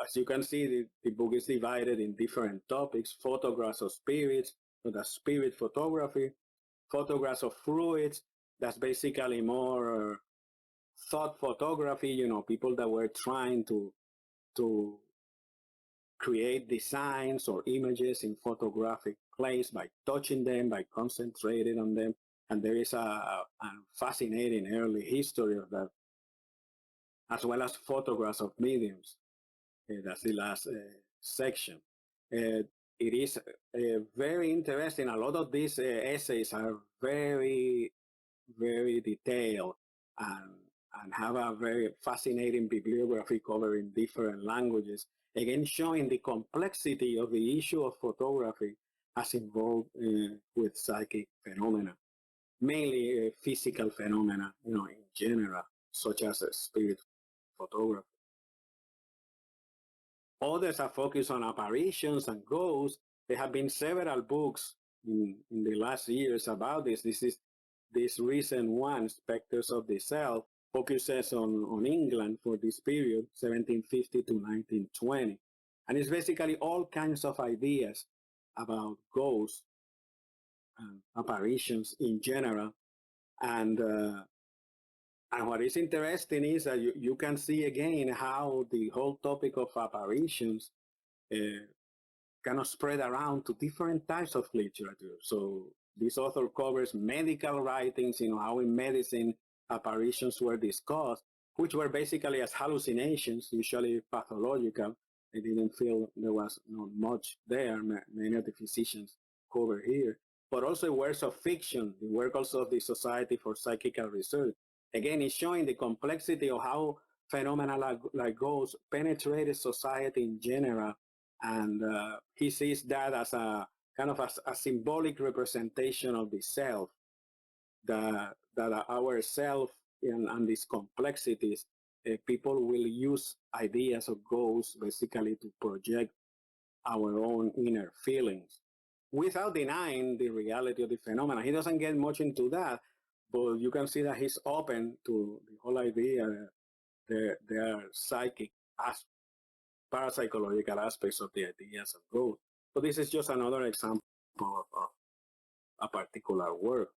Speaker 2: as you can see, the book is divided in different topics: photographs of spirits, so that's spirit photography; photographs of fluids, that's basically more thought photography, people that were trying to create designs or images in photographic place by touching them, by concentrating on them. And there is a fascinating early history of that, as well as photographs of mediums. That's the last section. It is very interesting. A lot of these essays are very, very detailed and have a very fascinating bibliography covering different languages. again showing the complexity of the issue of photography as involved with psychic phenomena, mainly physical phenomena, in general, such as spirit photography. Others are focused on apparitions and ghosts. There have been several books in the last years about this. This recent one, Spectres of the Self, focuses on England for this period, 1750 to 1920. And it's basically all kinds of ideas about ghosts and apparitions in general. And what is interesting is that you can see again how the whole topic of apparitions kind of spread around to different types of literature. So this author covers medical writings, how in medicine apparitions were discussed, which were basically as hallucinations, usually pathological. They didn't feel there was not much there. Many of the physicians cover here. But also works of fiction, the work also of the Society for Psychical Research. Again, it's showing the complexity of how phenomena like ghosts penetrated society in general. And he sees that as a kind of a symbolic representation of the self, that our self and these complexities, people will use ideas of ghosts basically to project our own inner feelings without denying the reality of the phenomena. He doesn't get much into that, but you can see that he's open to the whole idea that there are psychic aspects, parapsychological aspects of the ideas of ghosts. So this is just another example of a particular work.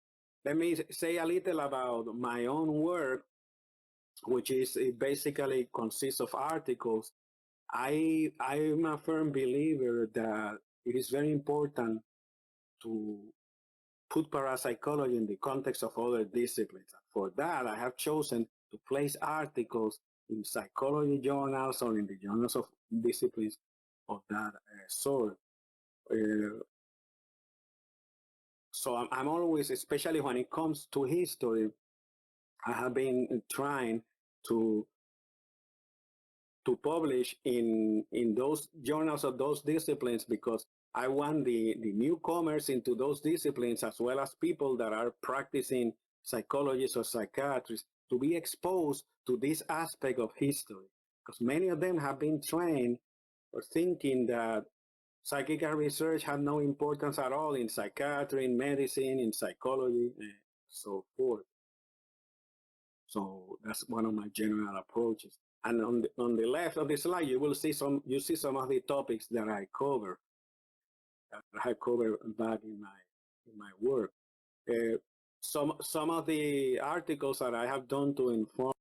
Speaker 2: Let me say a little about my own work, which is it basically consists of articles. I'm a firm believer that it is very important to put parapsychology in the context of other disciplines. For that, I have chosen to place articles in psychology journals or in the journals of disciplines of that sort. So I'm always, especially when it comes to history, I have been trying to publish in those journals of those disciplines, because I want the newcomers into those disciplines, as well as people that are practicing psychologists or psychiatrists, to be exposed to this aspect of history, because many of them have been trained or thinking that psychical research had no importance at all in psychiatry, in medicine, in psychology, and so forth. So that's one of my general approaches. And on the left of the slide, you see some of the topics that I cover back in my work. Some of the articles that I have done to inform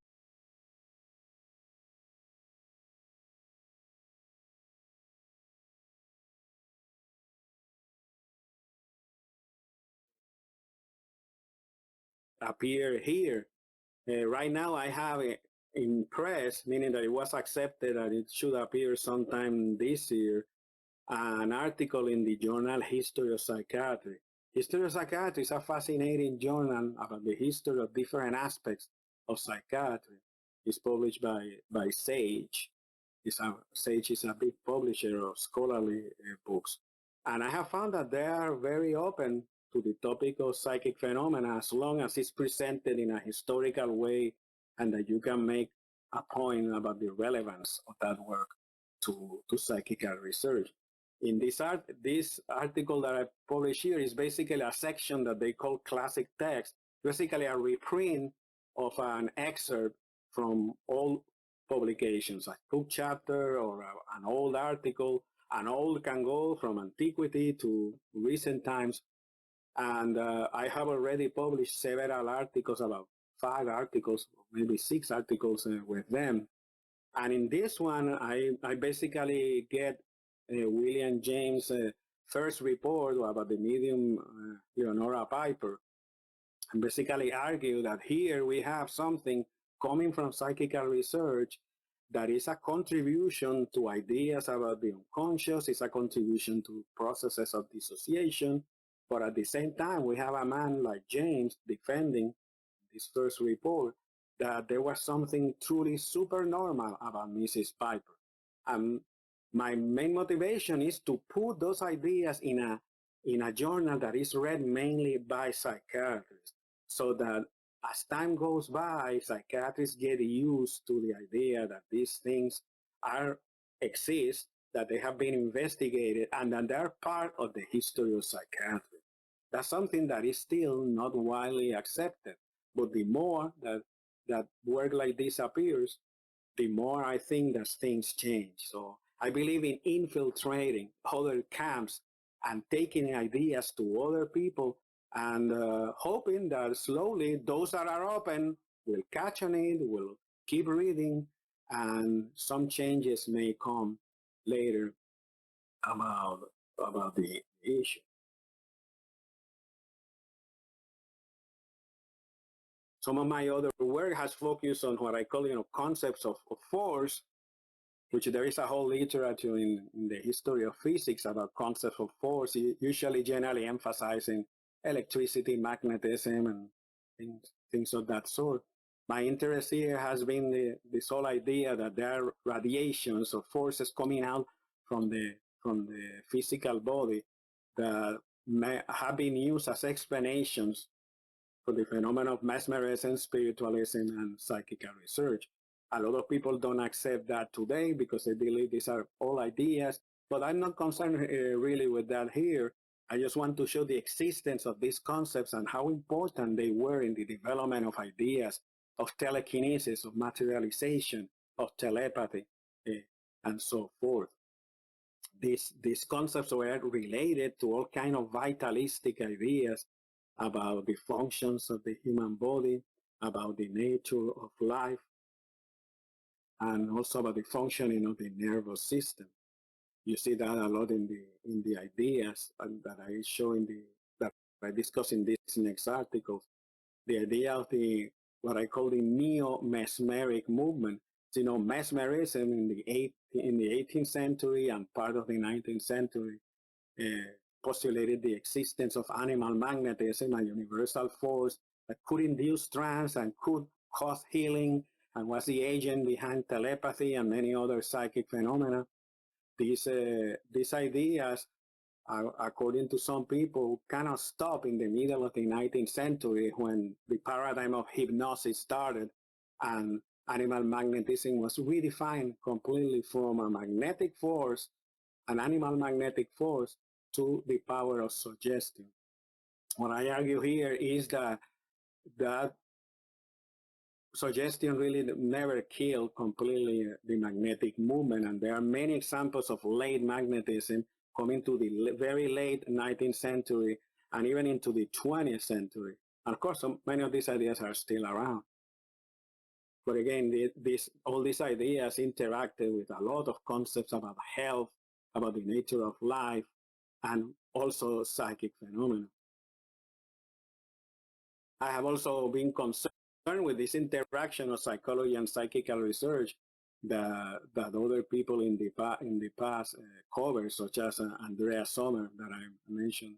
Speaker 2: appear here. Right now, I have it in press, meaning that it was accepted and it should appear sometime this year, an article in the journal History of Psychiatry. History of Psychiatry is a fascinating journal about the history of different aspects of psychiatry. It's published by Sage. Sage is a big publisher of scholarly books. And I have found that they are very open to the topic of psychic phenomena, as long as it's presented in a historical way and that you can make a point about the relevance of that work to psychical research. In this article that I publish here is basically a section that they call classic text, basically a reprint of an excerpt from old publications, a book chapter or an old article. An old can go from antiquity to recent times. And I have already published several articles, about 5 articles, maybe 6 articles with them. And in this one, I basically get William James' first report about the medium Leonora Piper, and basically argue that here we have something coming from psychical research that is a contribution to ideas about the unconscious, is a contribution to processes of dissociation, but at the same time, we have a man like James defending this first report that there was something truly supernormal about Mrs. Piper. my main motivation is to put those ideas in a journal that is read mainly by psychiatrists, so that as time goes by, psychiatrists get used to the idea that these things exist, that they have been investigated, and that they're part of the history of psychiatry. That's something that is still not widely accepted. But the more that work like this appears, the more I think that things change. So I believe in infiltrating other camps and taking ideas to other people, and hoping that slowly those that are open will catch on it, will keep reading, and some changes may come later about the issue. Some of my other work has focused on what I call, concepts of force, which there is a whole literature in the history of physics about concepts of force, usually generally emphasizing electricity, magnetism, and things of that sort. My interest here has been this whole idea that there are radiations or forces coming out from the physical body that have been used as explanations for the phenomenon of mesmerism, spiritualism, and psychical research. A lot of people don't accept that today because they believe these are all ideas, but I'm not concerned really with that here. I just want to show the existence of these concepts and how important they were in the development of ideas, of telekinesis, of materialization, of telepathy, and so forth. These concepts were related to all kinds of vitalistic ideas about the functions of the human body, about the nature of life, and also about the functioning of the nervous system. You see that a lot in the ideas that I show that I discuss in these next articles. The idea of what I call the neo-mesmeric movement. Mesmerism in the 18th century and part of the 19th century postulated the existence of animal magnetism, a universal force that could induce trance and could cause healing, and was the agent behind telepathy and many other psychic phenomena. These ideas, according to some people, cannot stop in the middle of the 19th century when the paradigm of hypnosis started and animal magnetism was redefined completely from a magnetic force, an animal magnetic force, to the power of suggestion. What I argue here is that suggestion really never killed completely the magnetic movement, and there are many examples of late magnetism coming to the very late 19th century and even into the 20th century. And of course, many of these ideas are still around. But again, all these ideas interacted with a lot of concepts about health, about the nature of life, and also psychic phenomena. I have also been concerned with this interaction of psychology and psychical research that other people in the past covered, such as Andreas Sommer that I mentioned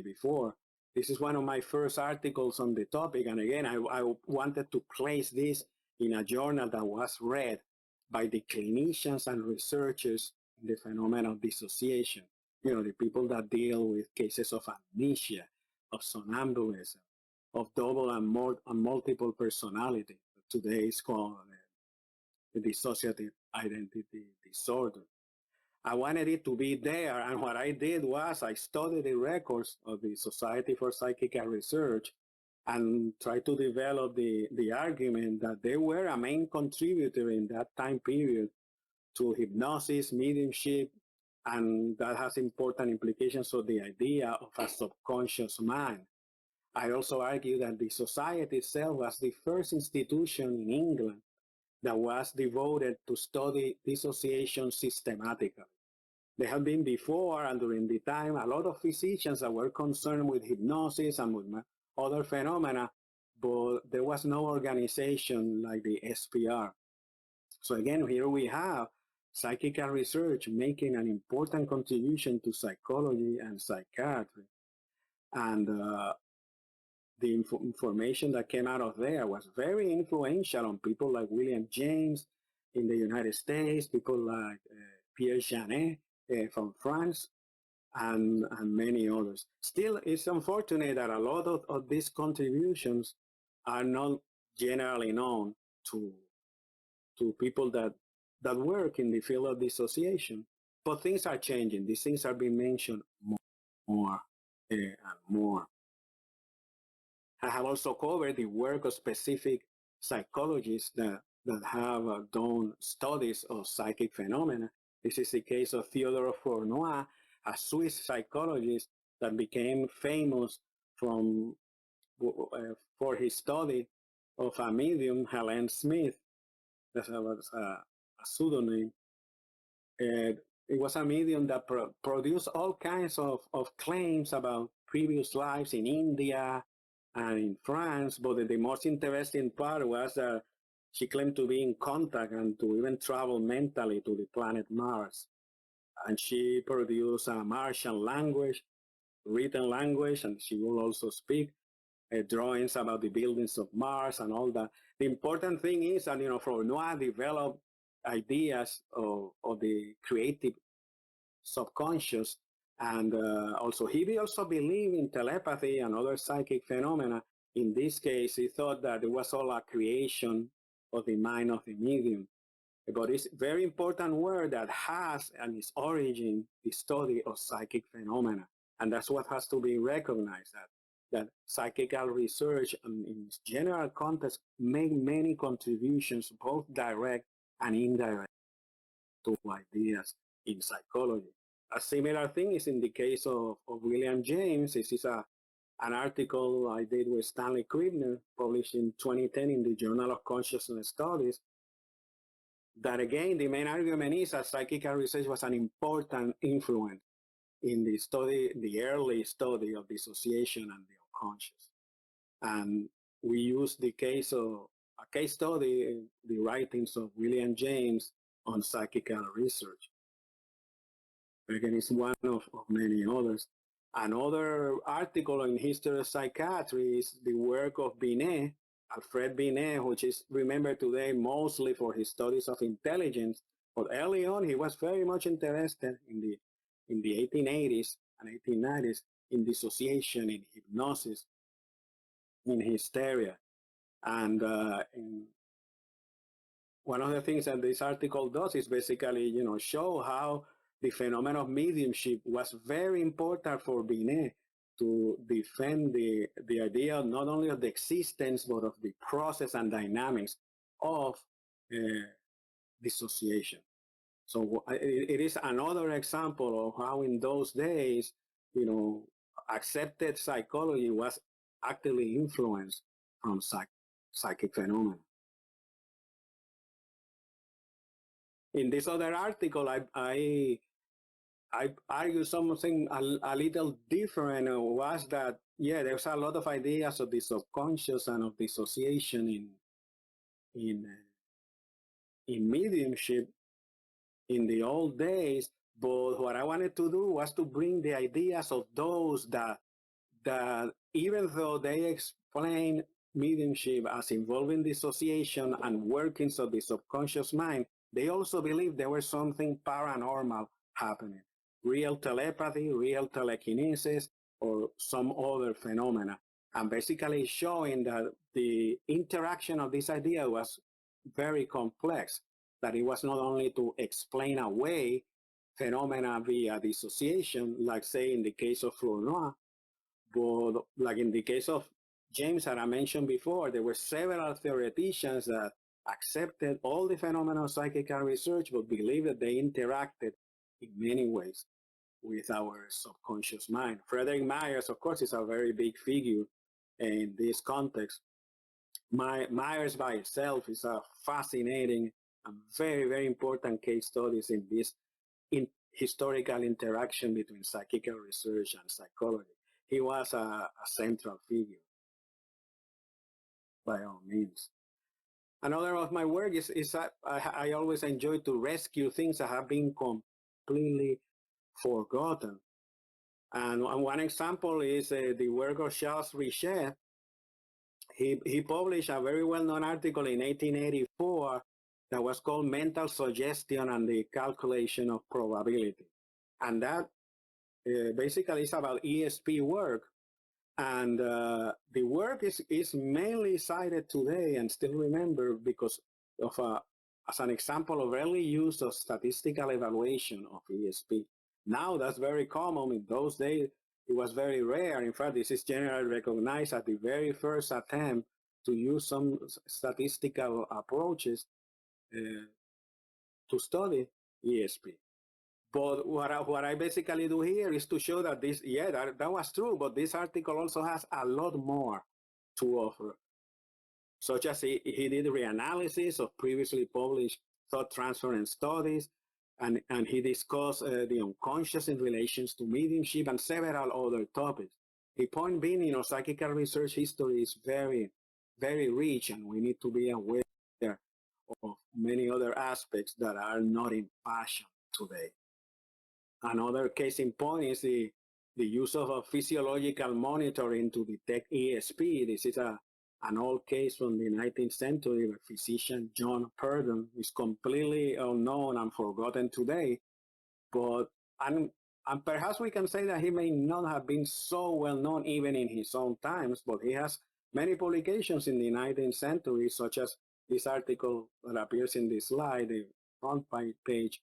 Speaker 2: before. This is one of my first articles on the topic, and again, I wanted to place this in a journal that was read by the clinicians and researchers in the phenomenon of dissociation. The people that deal with cases of amnesia, of somnambulism, of double and multiple personality. Today is called the dissociative identity disorder. I wanted it to be there, and what I did was I studied the records of the Society for Psychical Research and tried to develop the argument that they were a main contributor in that time period to hypnosis, mediumship, and that has important implications of the idea of a subconscious mind. I also argue that the society itself was the first institution in England that was devoted to study dissociation systematically. There have been before and during the time a lot of physicians that were concerned with hypnosis and with other phenomena, but there was no organization like the SPR. So again, here we have psychical research making an important contribution to psychology and psychiatry. And the information that came out of there was very influential on people like William James in the United States, people like Pierre Janet from France, and many others. Still, it's unfortunate that a lot of these contributions are not generally known to people that work in the field of dissociation. But things are changing. These things are being mentioned more and more. I have also covered the work of specific psychologists that have done studies of psychic phenomena. This is the case of Theodore Fournoy, a Swiss psychologist that became famous from for his study of a medium, Helen Smith. That was a pseudonym. It was a medium that produced all kinds of claims about previous lives in India and in France, but the most interesting part was that she claimed to be in contact and to even travel mentally to the planet Mars. And she produced a Martian language, written language, and she will also speak drawings about the buildings of Mars and all that. The important thing is that, Fournoy developed ideas of the creative subconscious, and also he also believed in telepathy and other psychic phenomena. In this case, he thought that it was all a creation of the mind of the medium. But it's a very important word that has and its origin the study of psychic phenomena. And that's what has to be recognized, that psychical research in general context make many contributions, both direct and indirect, to ideas in psychology. A similar thing is in the case of William James. This is an article I did with Stanley Kriebner, published in 2010 in the Journal of Consciousness Studies, that again, the main argument is that psychical research was an important influence in the study, the early study of dissociation and the unconscious. And we use the case of a case study, the writings of William James on psychical research. Again, it's one of many others. Another article in History of Psychiatry is the work of Binet, Alfred Binet, which is remembered today mostly for his studies of intelligence. But early on, he was very much interested in the 1880s and 1890s in dissociation, in hypnosis, in hysteria. And one of the things that this article does is basically, show how the phenomenon of mediumship was very important for Binet to defend the idea not only of the existence, but of the process and dynamics of dissociation. So it is another example of how in those days, accepted psychology was actively influenced from psychic phenomena. In this other article, I argue something a little different. Was that, there's a lot of ideas of the subconscious and of dissociation in mediumship in the old days, but what I wanted to do was to bring the ideas of those that even though they explain mediumship as involving dissociation and workings of the subconscious mind, they also believe there was something paranormal happening. Real telepathy, real telekinesis, or some other phenomena. And basically showing that the interaction of this idea was very complex, that it was not only to explain away phenomena via dissociation, like say in the case of Fournoy, but like in the case of James that I mentioned before, there were several theoreticians that accepted all the phenomena of psychical research, but believed that they interacted in many ways with our subconscious mind. Frederick Myers, of course, is a very big figure in this context. Myers by itself is a fascinating and very, very important case studies in this historical interaction between psychical research and psychology. He was a central figure, by all means. Another of my work is that I always enjoy to rescue things that have been completely forgotten. And one example is the work of Charles Richet. He published a very well-known article in 1884 that was called Mental Suggestion and the Calculation of Probability. And that basically is about ESP work. And the work is mainly cited today and still remembered because of as an example of early use of statistical evaluation of ESP. Now that's very common. In those days, it was very rare. In fact, this is generally recognized as the very first attempt to use some statistical approaches to study ESP. But what I basically do here is to show that this, yeah, that was true, but this article also has a lot more to offer, such as he did reanalysis of previously published thought transference studies, and he discussed the unconscious in relations to mediumship and several other topics. The point being, psychical research history is very, very rich, and we need to be aware of many other aspects that are not in fashion today. Another case in point is the use of a physiological monitoring to detect ESP. This is an old case from the 19th century where physician John Purdon is completely unknown and forgotten today. But and perhaps we can say that he may not have been so well known even in his own times, but he has many publications in the 19th century, such as this article that appears in this slide, the front page,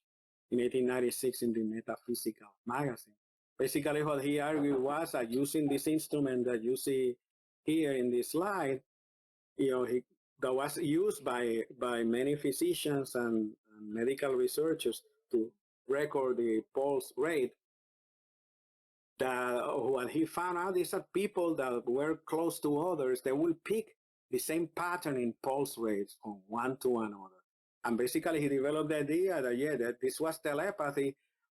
Speaker 2: in 1896 in the Metaphysical magazine. Basically, what he argued was that using this instrument that you see here in this slide, that was used by many physicians and medical researchers to record the pulse rate. That what he found out is that people that were close to others, they will pick the same pattern in pulse rates from one to another. And basically, he developed the idea that, yeah, that this was telepathy,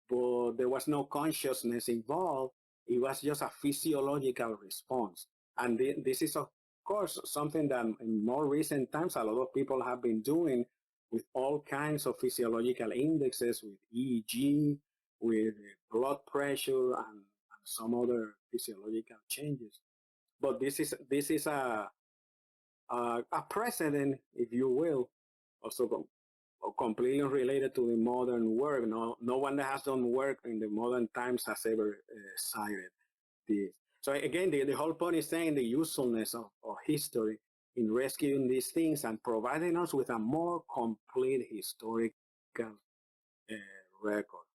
Speaker 2: but there was no consciousness involved. It was just a physiological response. And this is, of course, something that in more recent times, a lot of people have been doing with all kinds of physiological indexes, with EEG, with blood pressure, and some other physiological changes. But this is a precedent, if you will, also completely unrelated to the modern work. No one that has done work in the modern times has ever cited this. So again, the whole point is saying the usefulness of history in rescuing these things and providing us with a more complete historical record.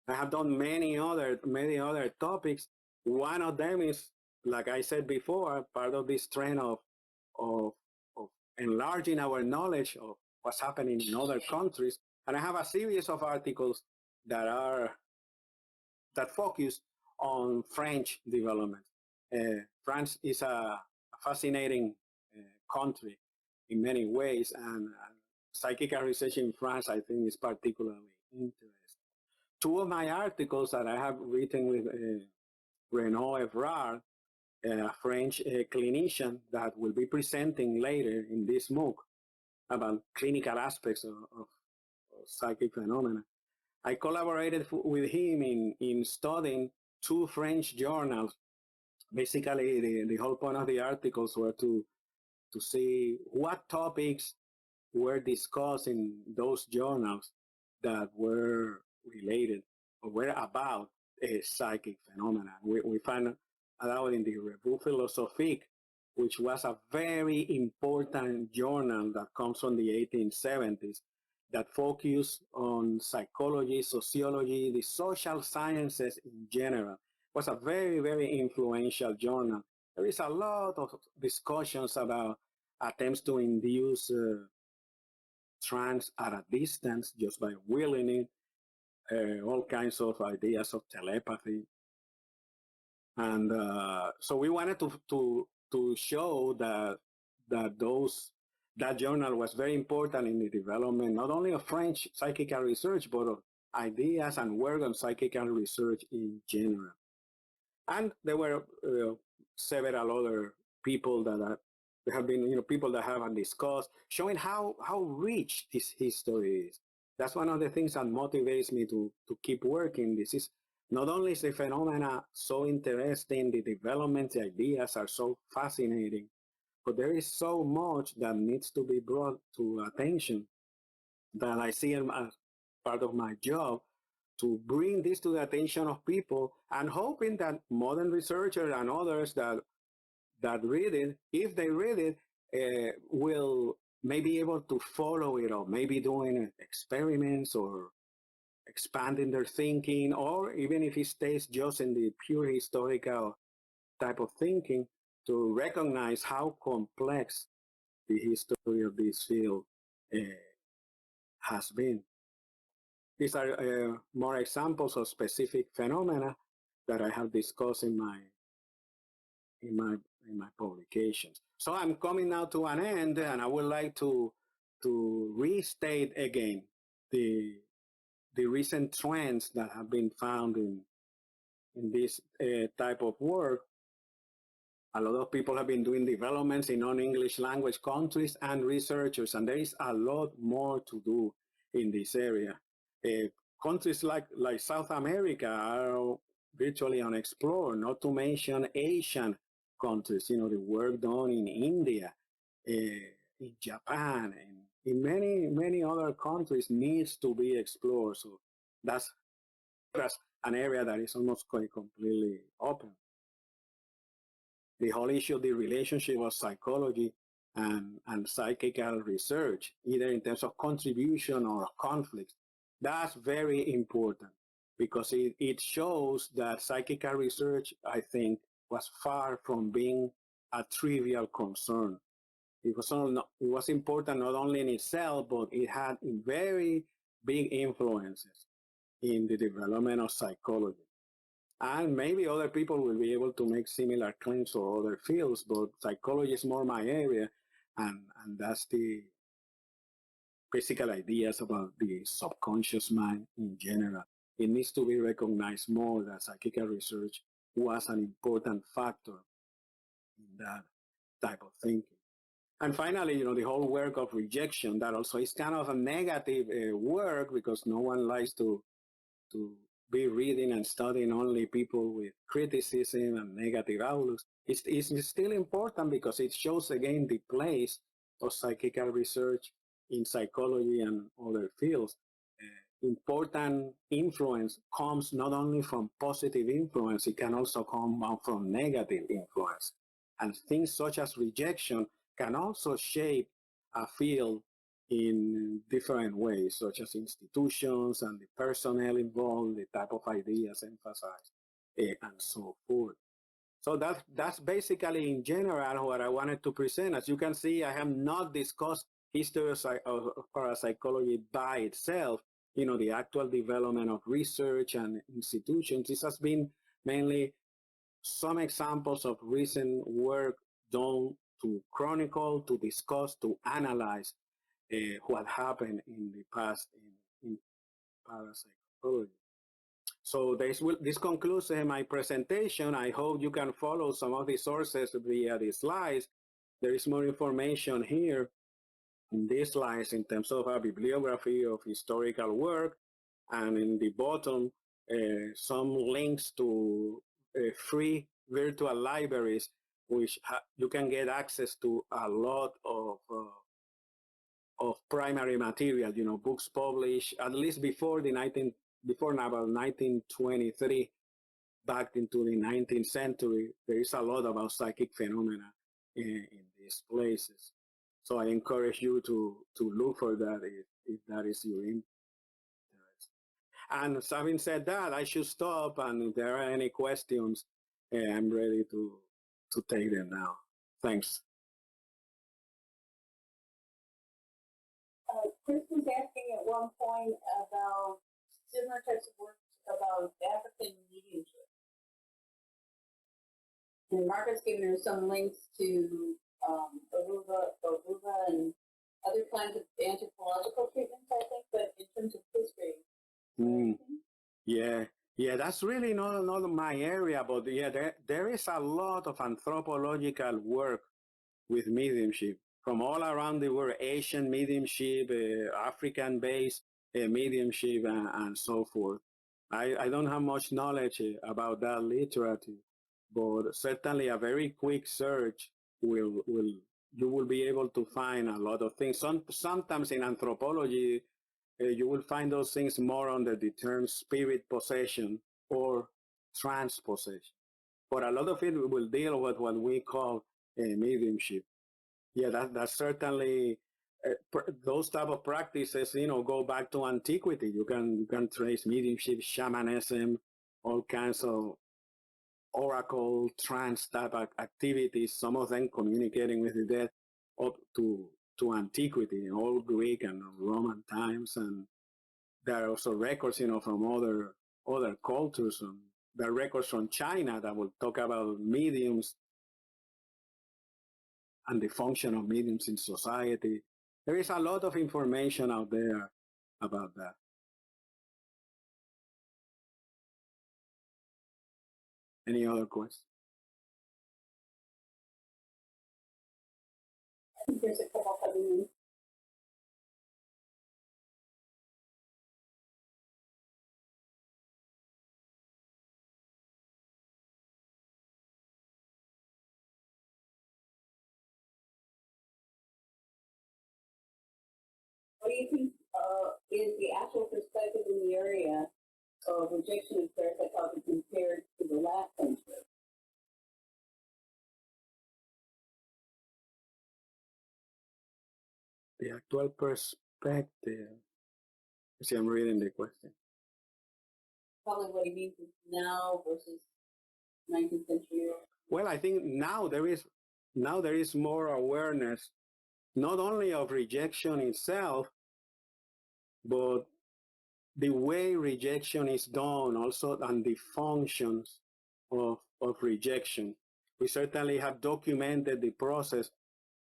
Speaker 2: I have done many other topics. One of them is, like I said before, part of this trend of enlarging our knowledge of what's happening in other countries. And I have a series of articles that focus on French development. France is a fascinating country in many ways, and psychical research in France, I think, is particularly interesting. Two of my articles that I have written with Renaud Evrard, a French clinician that will be presenting later in this MOOC about clinical aspects of psychic phenomena. I collaborated with him in studying two French journals. Basically, the whole point of the articles were to see what topics were discussed in those journals that were related or were about psychic phenomena. We found out in the Revue Philosophique, which was a very important journal that comes from the 1870s, that focused on psychology, sociology, the social sciences in general. It was a very, very influential journal. There is a lot of discussions about attempts to induce trance at a distance just by willing it, all kinds of ideas of telepathy. And so we wanted to show that journal was very important in the development, not only of French psychical research, but of ideas and work on psychical research in general. And there were several other people that have been, people that have discussed, showing how rich this history is. That's one of the things that motivates me to keep working. This is not only is the phenomena so interesting, the development, the ideas are so fascinating, But there is so much that needs to be brought to attention that I see as part of my job to bring this to the attention of people, and hoping that modern researchers and others that read it, if they read it, will maybe able to follow it, or maybe doing experiments or expanding their thinking, or even if it stays just in the pure historical type of thinking, to recognize how complex the history of this field has been. These are more examples of specific phenomena that I have discussed in my publications. So I'm coming now to an end, and I would like to restate again the recent trends that have been found in this type of work. A lot of people have been doing developments in non-English language countries and researchers, and there is a lot more to do in this area. Countries like South America are virtually unexplored, not to mention Asian countries, the work done in India, in Japan, and in many other countries needs to be explored. So that's an area that is almost quite completely open. The whole issue of the relationship of psychology and psychical research, either in terms of contribution or conflict, that's very important, because it shows that psychical research, I think, was far from being a trivial concern. It was important not only in itself, but it had very big influences in the development of psychology. And maybe other people will be able to make similar claims for other fields, but psychology is more my area, and that's the basic ideas about the subconscious mind in general. It needs to be recognized more that psychical research was an important factor in that type of thinking. And finally, the whole work of rejection, that also is kind of a negative work, because no one likes to be reading and studying only people with criticism and negative outlooks. It's still important, because it shows again the place of psychical research in psychology and other fields. Important influence comes not only from positive influence, it can also come out from negative influence. And things such as rejection can also shape a field in different ways, such as institutions and the personnel involved, the type of ideas emphasized, and so forth. So that's basically in general what I wanted to present. As you can see, I have not discussed history of parapsychology by itself, the actual development of research and institutions. This has been mainly some examples of recent work done to chronicle, to discuss, to analyze what happened in the past in parapsychology. So this concludes my presentation. I hope you can follow some of the sources via the slides. There is more information here in these slides in terms of a bibliography of historical work, and in the bottom, some links to free virtual libraries, which you can get access to a lot of primary material, books published at least before about 1923, back into the 19th century. There is a lot about psychic phenomena in these places. So I encourage you to look for that if that is your interest. And having said that, I should stop, and if there are any questions, I'm ready to take them now. Thanks.
Speaker 3: Chris was asking at one point about similar types of work about African mediumship. And Margaret's given her some links to Aruba and other kinds of anthropological treatments, I think, but in terms of history.
Speaker 2: Yeah, that's really not my area, but yeah, there is a lot of anthropological work with mediumship from all around the world: Asian mediumship, African-based mediumship, and so forth. I don't have much knowledge about that literature, but certainly a very quick search will you will be able to find a lot of things. Sometimes in anthropology, you will find those things more under the term spirit possession or trance possession. But a lot of it will deal with what we call mediumship. Yeah, that's certainly those type of practices. Go back to antiquity. You can trace mediumship, shamanism, all kinds of oracle, trance type activities. Some of them communicating with the dead up to antiquity, in old Greek and Roman times, and there are also records, from other cultures. There are records from China that will talk about mediums and the function of mediums in society. There is a lot of information out there about that. Any other questions?
Speaker 3: I think there's a couple coming in. What do you think is the actual perspective in the area of rejection of parapsychology compared to the last century?
Speaker 2: The actual perspective. See, I'm reading the question.
Speaker 3: Probably what he means is now versus 19th century.
Speaker 2: Well, I think now there is more awareness, not only of rejection itself, but the way rejection is done also, and the functions of rejection. We certainly have documented the process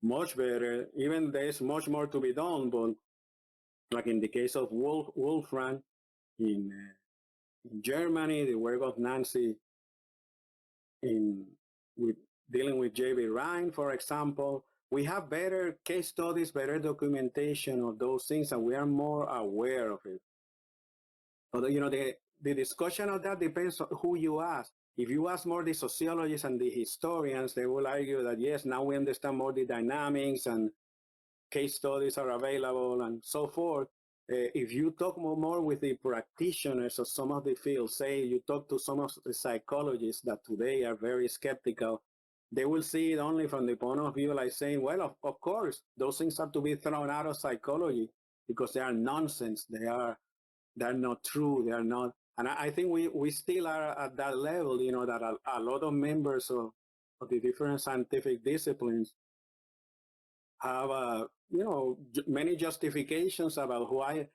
Speaker 2: much better. Even there's much more to be done, but like in the case of Wolfram in Germany, the work of Nancy with dealing with J.B. Rhine, for example, we have better case studies, better documentation of those things, and we are more aware of it. But the discussion of that depends on who you ask. If you ask more the sociologists and the historians, they will argue that yes, now we understand more the dynamics and case studies are available and so forth. If you talk more with the practitioners of some of the fields, say you talk to some of the psychologists that today are very skeptical, they will see it only from the point of view like saying, well, of course, those things have to be thrown out of psychology because they are nonsense. They're not true. They are not. And I think we still are at that level, that a lot of members of the different scientific disciplines have, many justifications about why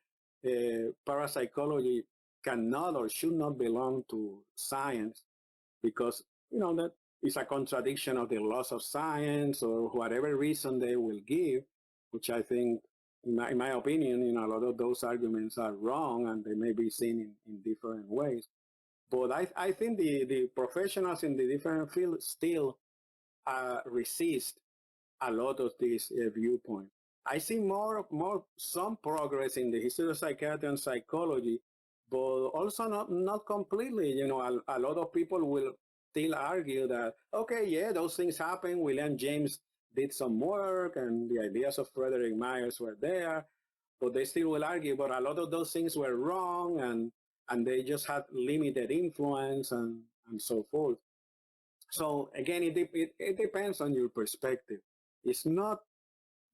Speaker 2: parapsychology cannot or should not belong to science, because, that is a contradiction of the laws of science or whatever reason they will give, which I think, in my opinion, a lot of those arguments are wrong and they may be seen in different ways. But I think the professionals in the different fields still resist a lot of this viewpoint. I see some progress in the history of psychiatry and psychology, but also not completely. A lot of people will still argue that, okay, yeah, those things happen. William James did some work and the ideas of Frederick Myers were there, but they still will argue, but a lot of those things were wrong and they just had limited influence and so forth. So again, it depends on your perspective. It's not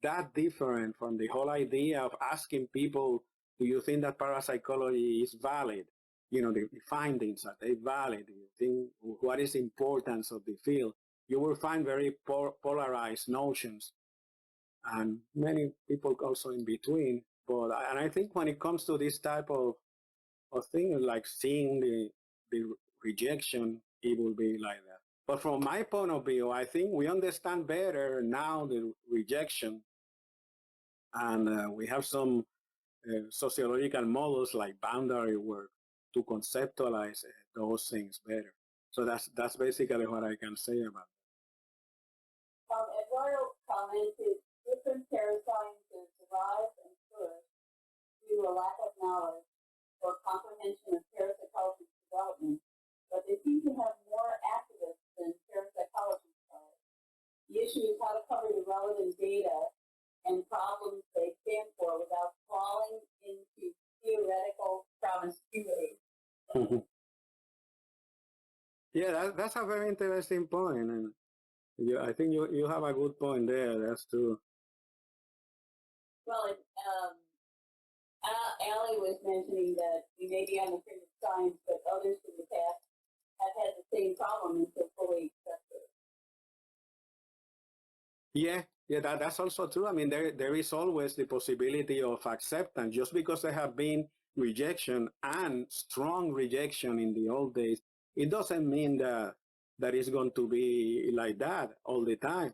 Speaker 2: that different from the whole idea of asking people, do you think that parapsychology is valid? The findings, are they valid? Do you think, what is the importance of the field? You will find very polarized notions and many people also in between. And I think when it comes to this type of thing, like seeing the rejection, it will be like that. But from my point of view, I think we understand better now the rejection, and we have some sociological models like boundary work to conceptualize those things better. So that's basically what I can say about it.
Speaker 3: Eduardo commented, different parasciences survive and flourish due to a lack of knowledge or comprehension of parapsychology's development, but they seem to have more activists than parapsychology scholars. The issue is how to cover the relevant data and problems they stand for without falling into theoretical promiscuity.
Speaker 2: Yeah, that's a very interesting point, and I think you have a good point there. That's true.
Speaker 3: Well, Allie was mentioning that we may be on the fringe of science, but others in the past have had the same problem until fully accepted.
Speaker 2: Yeah, that's also true. I mean, there is always the possibility of acceptance. Just because there have been rejection and strong rejection in the old days, it doesn't mean that it's going to be like that all the time.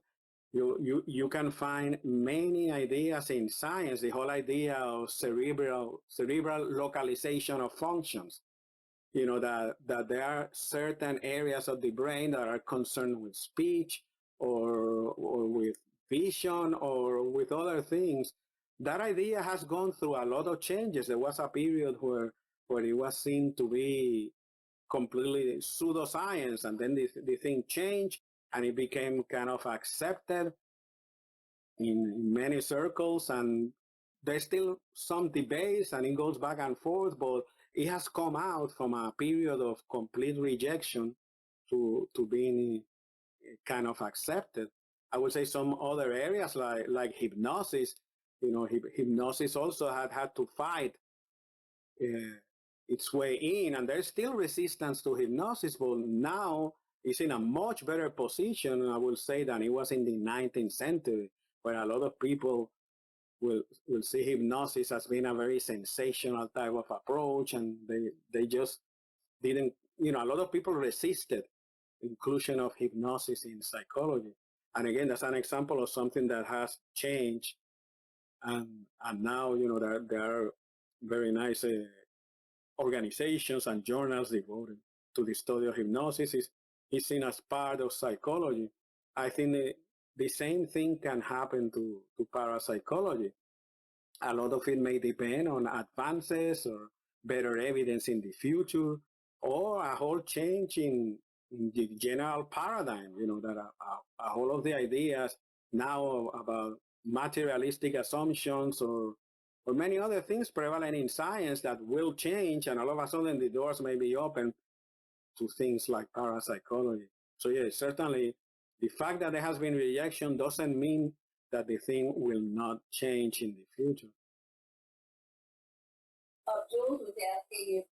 Speaker 2: You can find many ideas in science, the whole idea of cerebral localization of functions. You know, that there are certain areas of the brain that are concerned with speech or with vision or with other things. That idea has gone through a lot of changes. There was a period where it was seen to be completely pseudoscience, and then the thing changed and it became kind of accepted in many circles, and there's still some debates and it goes back and forth, but it has come out from a period of complete rejection to being kind of accepted. I would say some other areas like hypnosis, you know, hypnosis also had to fight its way in, and there's still resistance to hypnosis, but now it's in a much better position, I will say, than it was in the 19th century, where a lot of people will see hypnosis as being a very sensational type of approach, and they just didn't, you know, a lot of people resisted inclusion of hypnosis in psychology. And again, that's an example of something that has changed, and now, you know, there are very nice organizations and journals devoted to the study of hypnosis. Is seen as part of psychology. I think the same thing can happen to parapsychology. A lot of it may depend on advances or better evidence in the future, or a whole change in the general paradigm, you know, that a whole of the ideas now about materialistic assumptions or many other things prevalent in science that will change, and all of a sudden the doors may be open to things like parapsychology. So yeah, certainly the fact that there has been rejection doesn't mean that the thing will not change in the future.
Speaker 3: Jules was asking if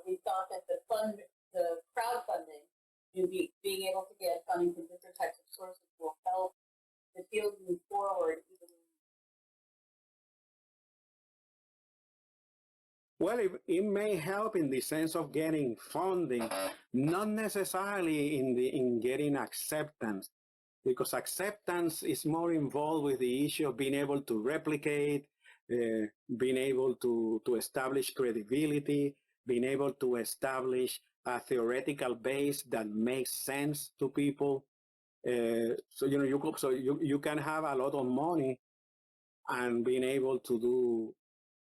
Speaker 3: we thought that the crowdfunding, being able to get funding from different types of sources will help the field move forward.
Speaker 2: Well, it may help in the sense of getting funding, not necessarily in getting acceptance, because acceptance is more involved with the issue of being able to replicate, being able to establish credibility, being able to establish a theoretical base that makes sense to people. So you know, you can have a lot of money and being able to do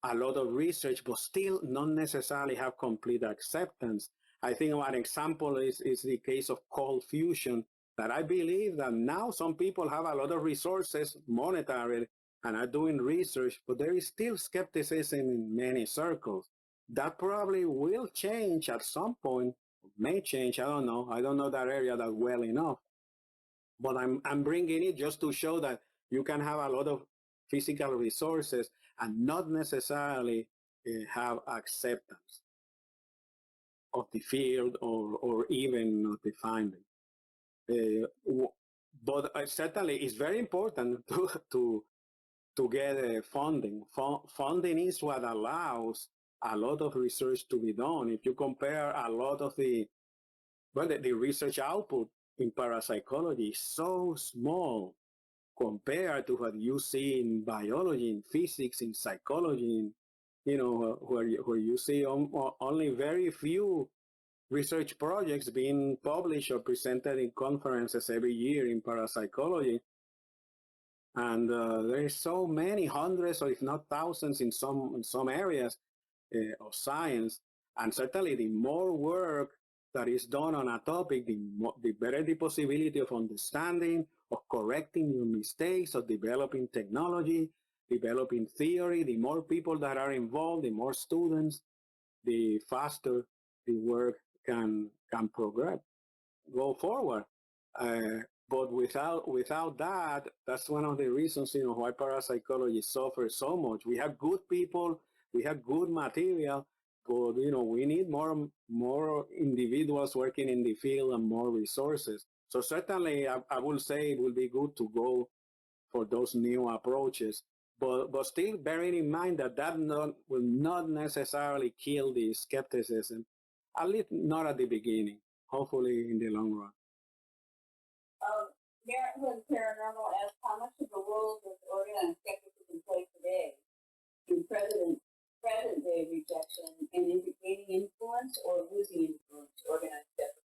Speaker 2: a lot of research, but still not necessarily have complete acceptance. I think one example is the case of cold fusion, that I believe that now some people have a lot of resources, monetary, and are doing research, but there is still skepticism in many circles. That probably will change at some point, may change, I don't know. I don't know that area that well enough. But I'm bringing it just to show that you can have a lot of physical resources and not necessarily have acceptance of the field or even of the finding. But certainly it's very important to get funding. Funding is what allows a lot of research to be done. If you compare a lot of the research output in parapsychology is so small compared to what you see in biology, in physics, in psychology, you know, where you see only very few research projects being published or presented in conferences every year in parapsychology. And there are so many hundreds, or if not thousands, in some areas of science. And certainly the more work that is done on a topic, the better the possibility of understanding, correcting your mistakes, of developing technology, developing theory. The more people that are involved, the more students, the faster the work can progress, go forward. But without that, that's one of the reasons, why parapsychology suffers so much. We have good people, we have good material, but we need more individuals working in the field and more resources. So certainly, I will say it will be good to go for those new approaches, but still bearing in mind that will not necessarily kill the skepticism, at least not at the beginning. Hopefully, in the long run.
Speaker 3: Parenthood Paranormal asks, how much of the role does organized skepticism play today in present-day rejection, and is it gaining influence or losing influence, organized skepticism?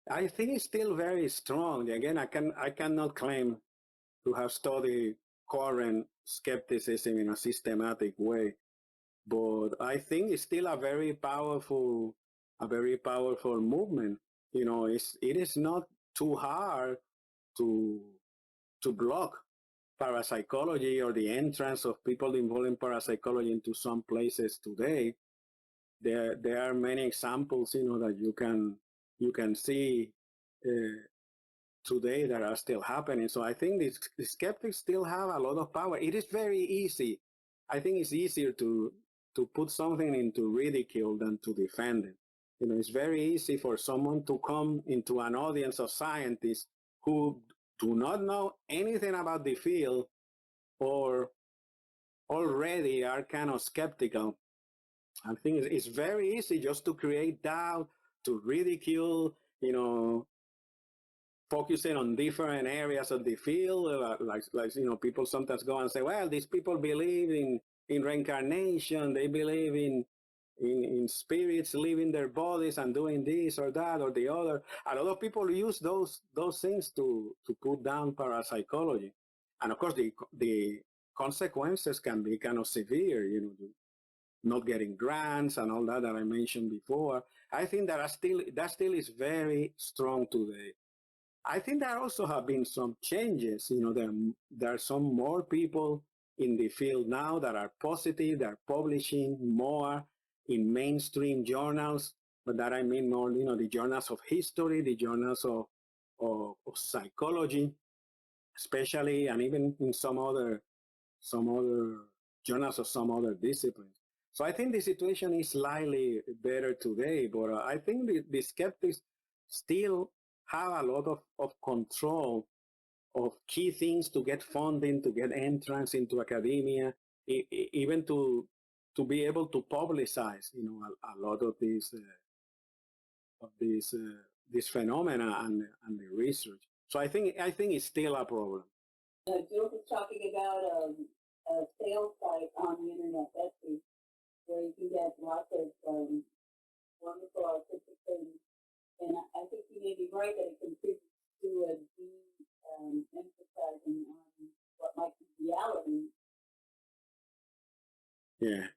Speaker 2: I think it's still very strong. Again, I cannot claim to have studied current skepticism in a systematic way, but I think it's still a very powerful movement. It is not too hard to block parapsychology or the entrance of people involved in parapsychology into some places today. There are many examples, that you can see today that are still happening. So I think the skeptics still have a lot of power. It is very easy. I think it's easier to put something into ridicule than to defend it. It's very easy for someone to come into an audience of scientists who do not know anything about the field or already are kind of skeptical. I think it's very easy just to create doubt, to ridicule, focusing on different areas of the field. Like people sometimes go and say, well, these people believe in reincarnation, they believe in spirits leaving their bodies and doing this or that or the other. A lot of people use those things to put down parapsychology. And of course, the consequences can be kind of severe, not getting grants and all that I mentioned before. I think that still is very strong today. I think there also have been some changes. There are some more people in the field now that are positive, that are publishing more in mainstream journals, but that I mean more, the journals of history, the journals of psychology, especially, and even in some other journals of some other disciplines. So I think the situation is slightly better today, but I think the skeptics still have a lot of control of key things to get funding, to get entrance into academia, even to be able to publicize, a lot of these phenomena and the research. So I think it's still a problem.
Speaker 3: Jill was talking about a sales site on the internet, Etsy, where you can get lots of wonderful artistic things. And I think you may be right that it contributes to a emphasizing on what might be reality.
Speaker 2: Yeah.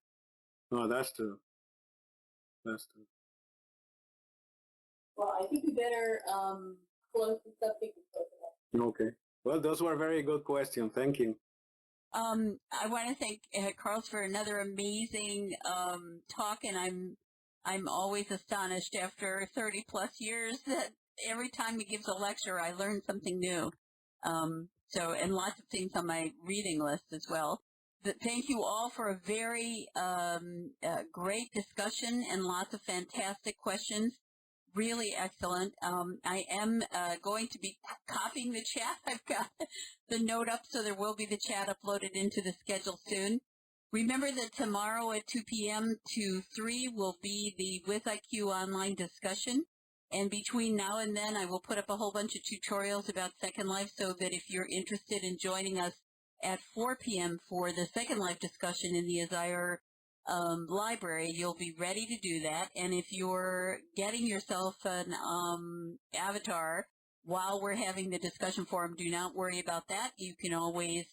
Speaker 2: No, that's true. That's true.
Speaker 3: Well, I think we better close the subject.
Speaker 2: Okay. Well, those were very good questions. Thank you.
Speaker 1: I want to thank Carlos for another amazing talk, and I'm always astonished after 30 plus years that every time he gives a lecture, I learn something new. And lots of things on my reading list as well. But thank you all for a very great discussion and lots of fantastic questions. Really excellent. I am going to be copying the chat. I've got the note up, so there will be the chat uploaded into the schedule soon. Remember that tomorrow at 2 p.m. to 3 will be the WizIQ online discussion. And between now and then, I will put up a whole bunch of tutorials about Second Life so that if you're interested in joining us at 4 p.m. for the Second Life discussion in the Azire library, you'll be ready to do that. And if you're getting yourself an avatar while we're having the discussion forum, do not worry about that. You can always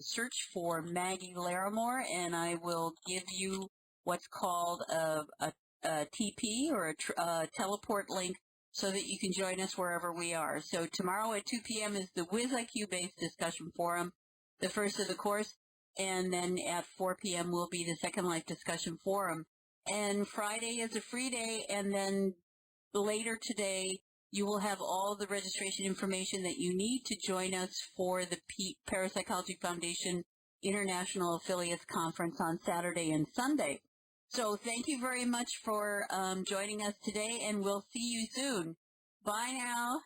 Speaker 1: search for Maggie Larimore, and I will give you what's called a TP or a teleport link so that you can join us wherever we are. So tomorrow at 2 p.m. is the WizIQ-based discussion forum, the first of the course, and then at 4 p.m. will be the Second Life discussion forum. And Friday is a free day, and then later today you will have all the registration information that you need to join us for the Parapsychology Foundation International Affiliates Conference on Saturday and Sunday. So thank you very much for joining us today, and we'll see you soon. Bye now.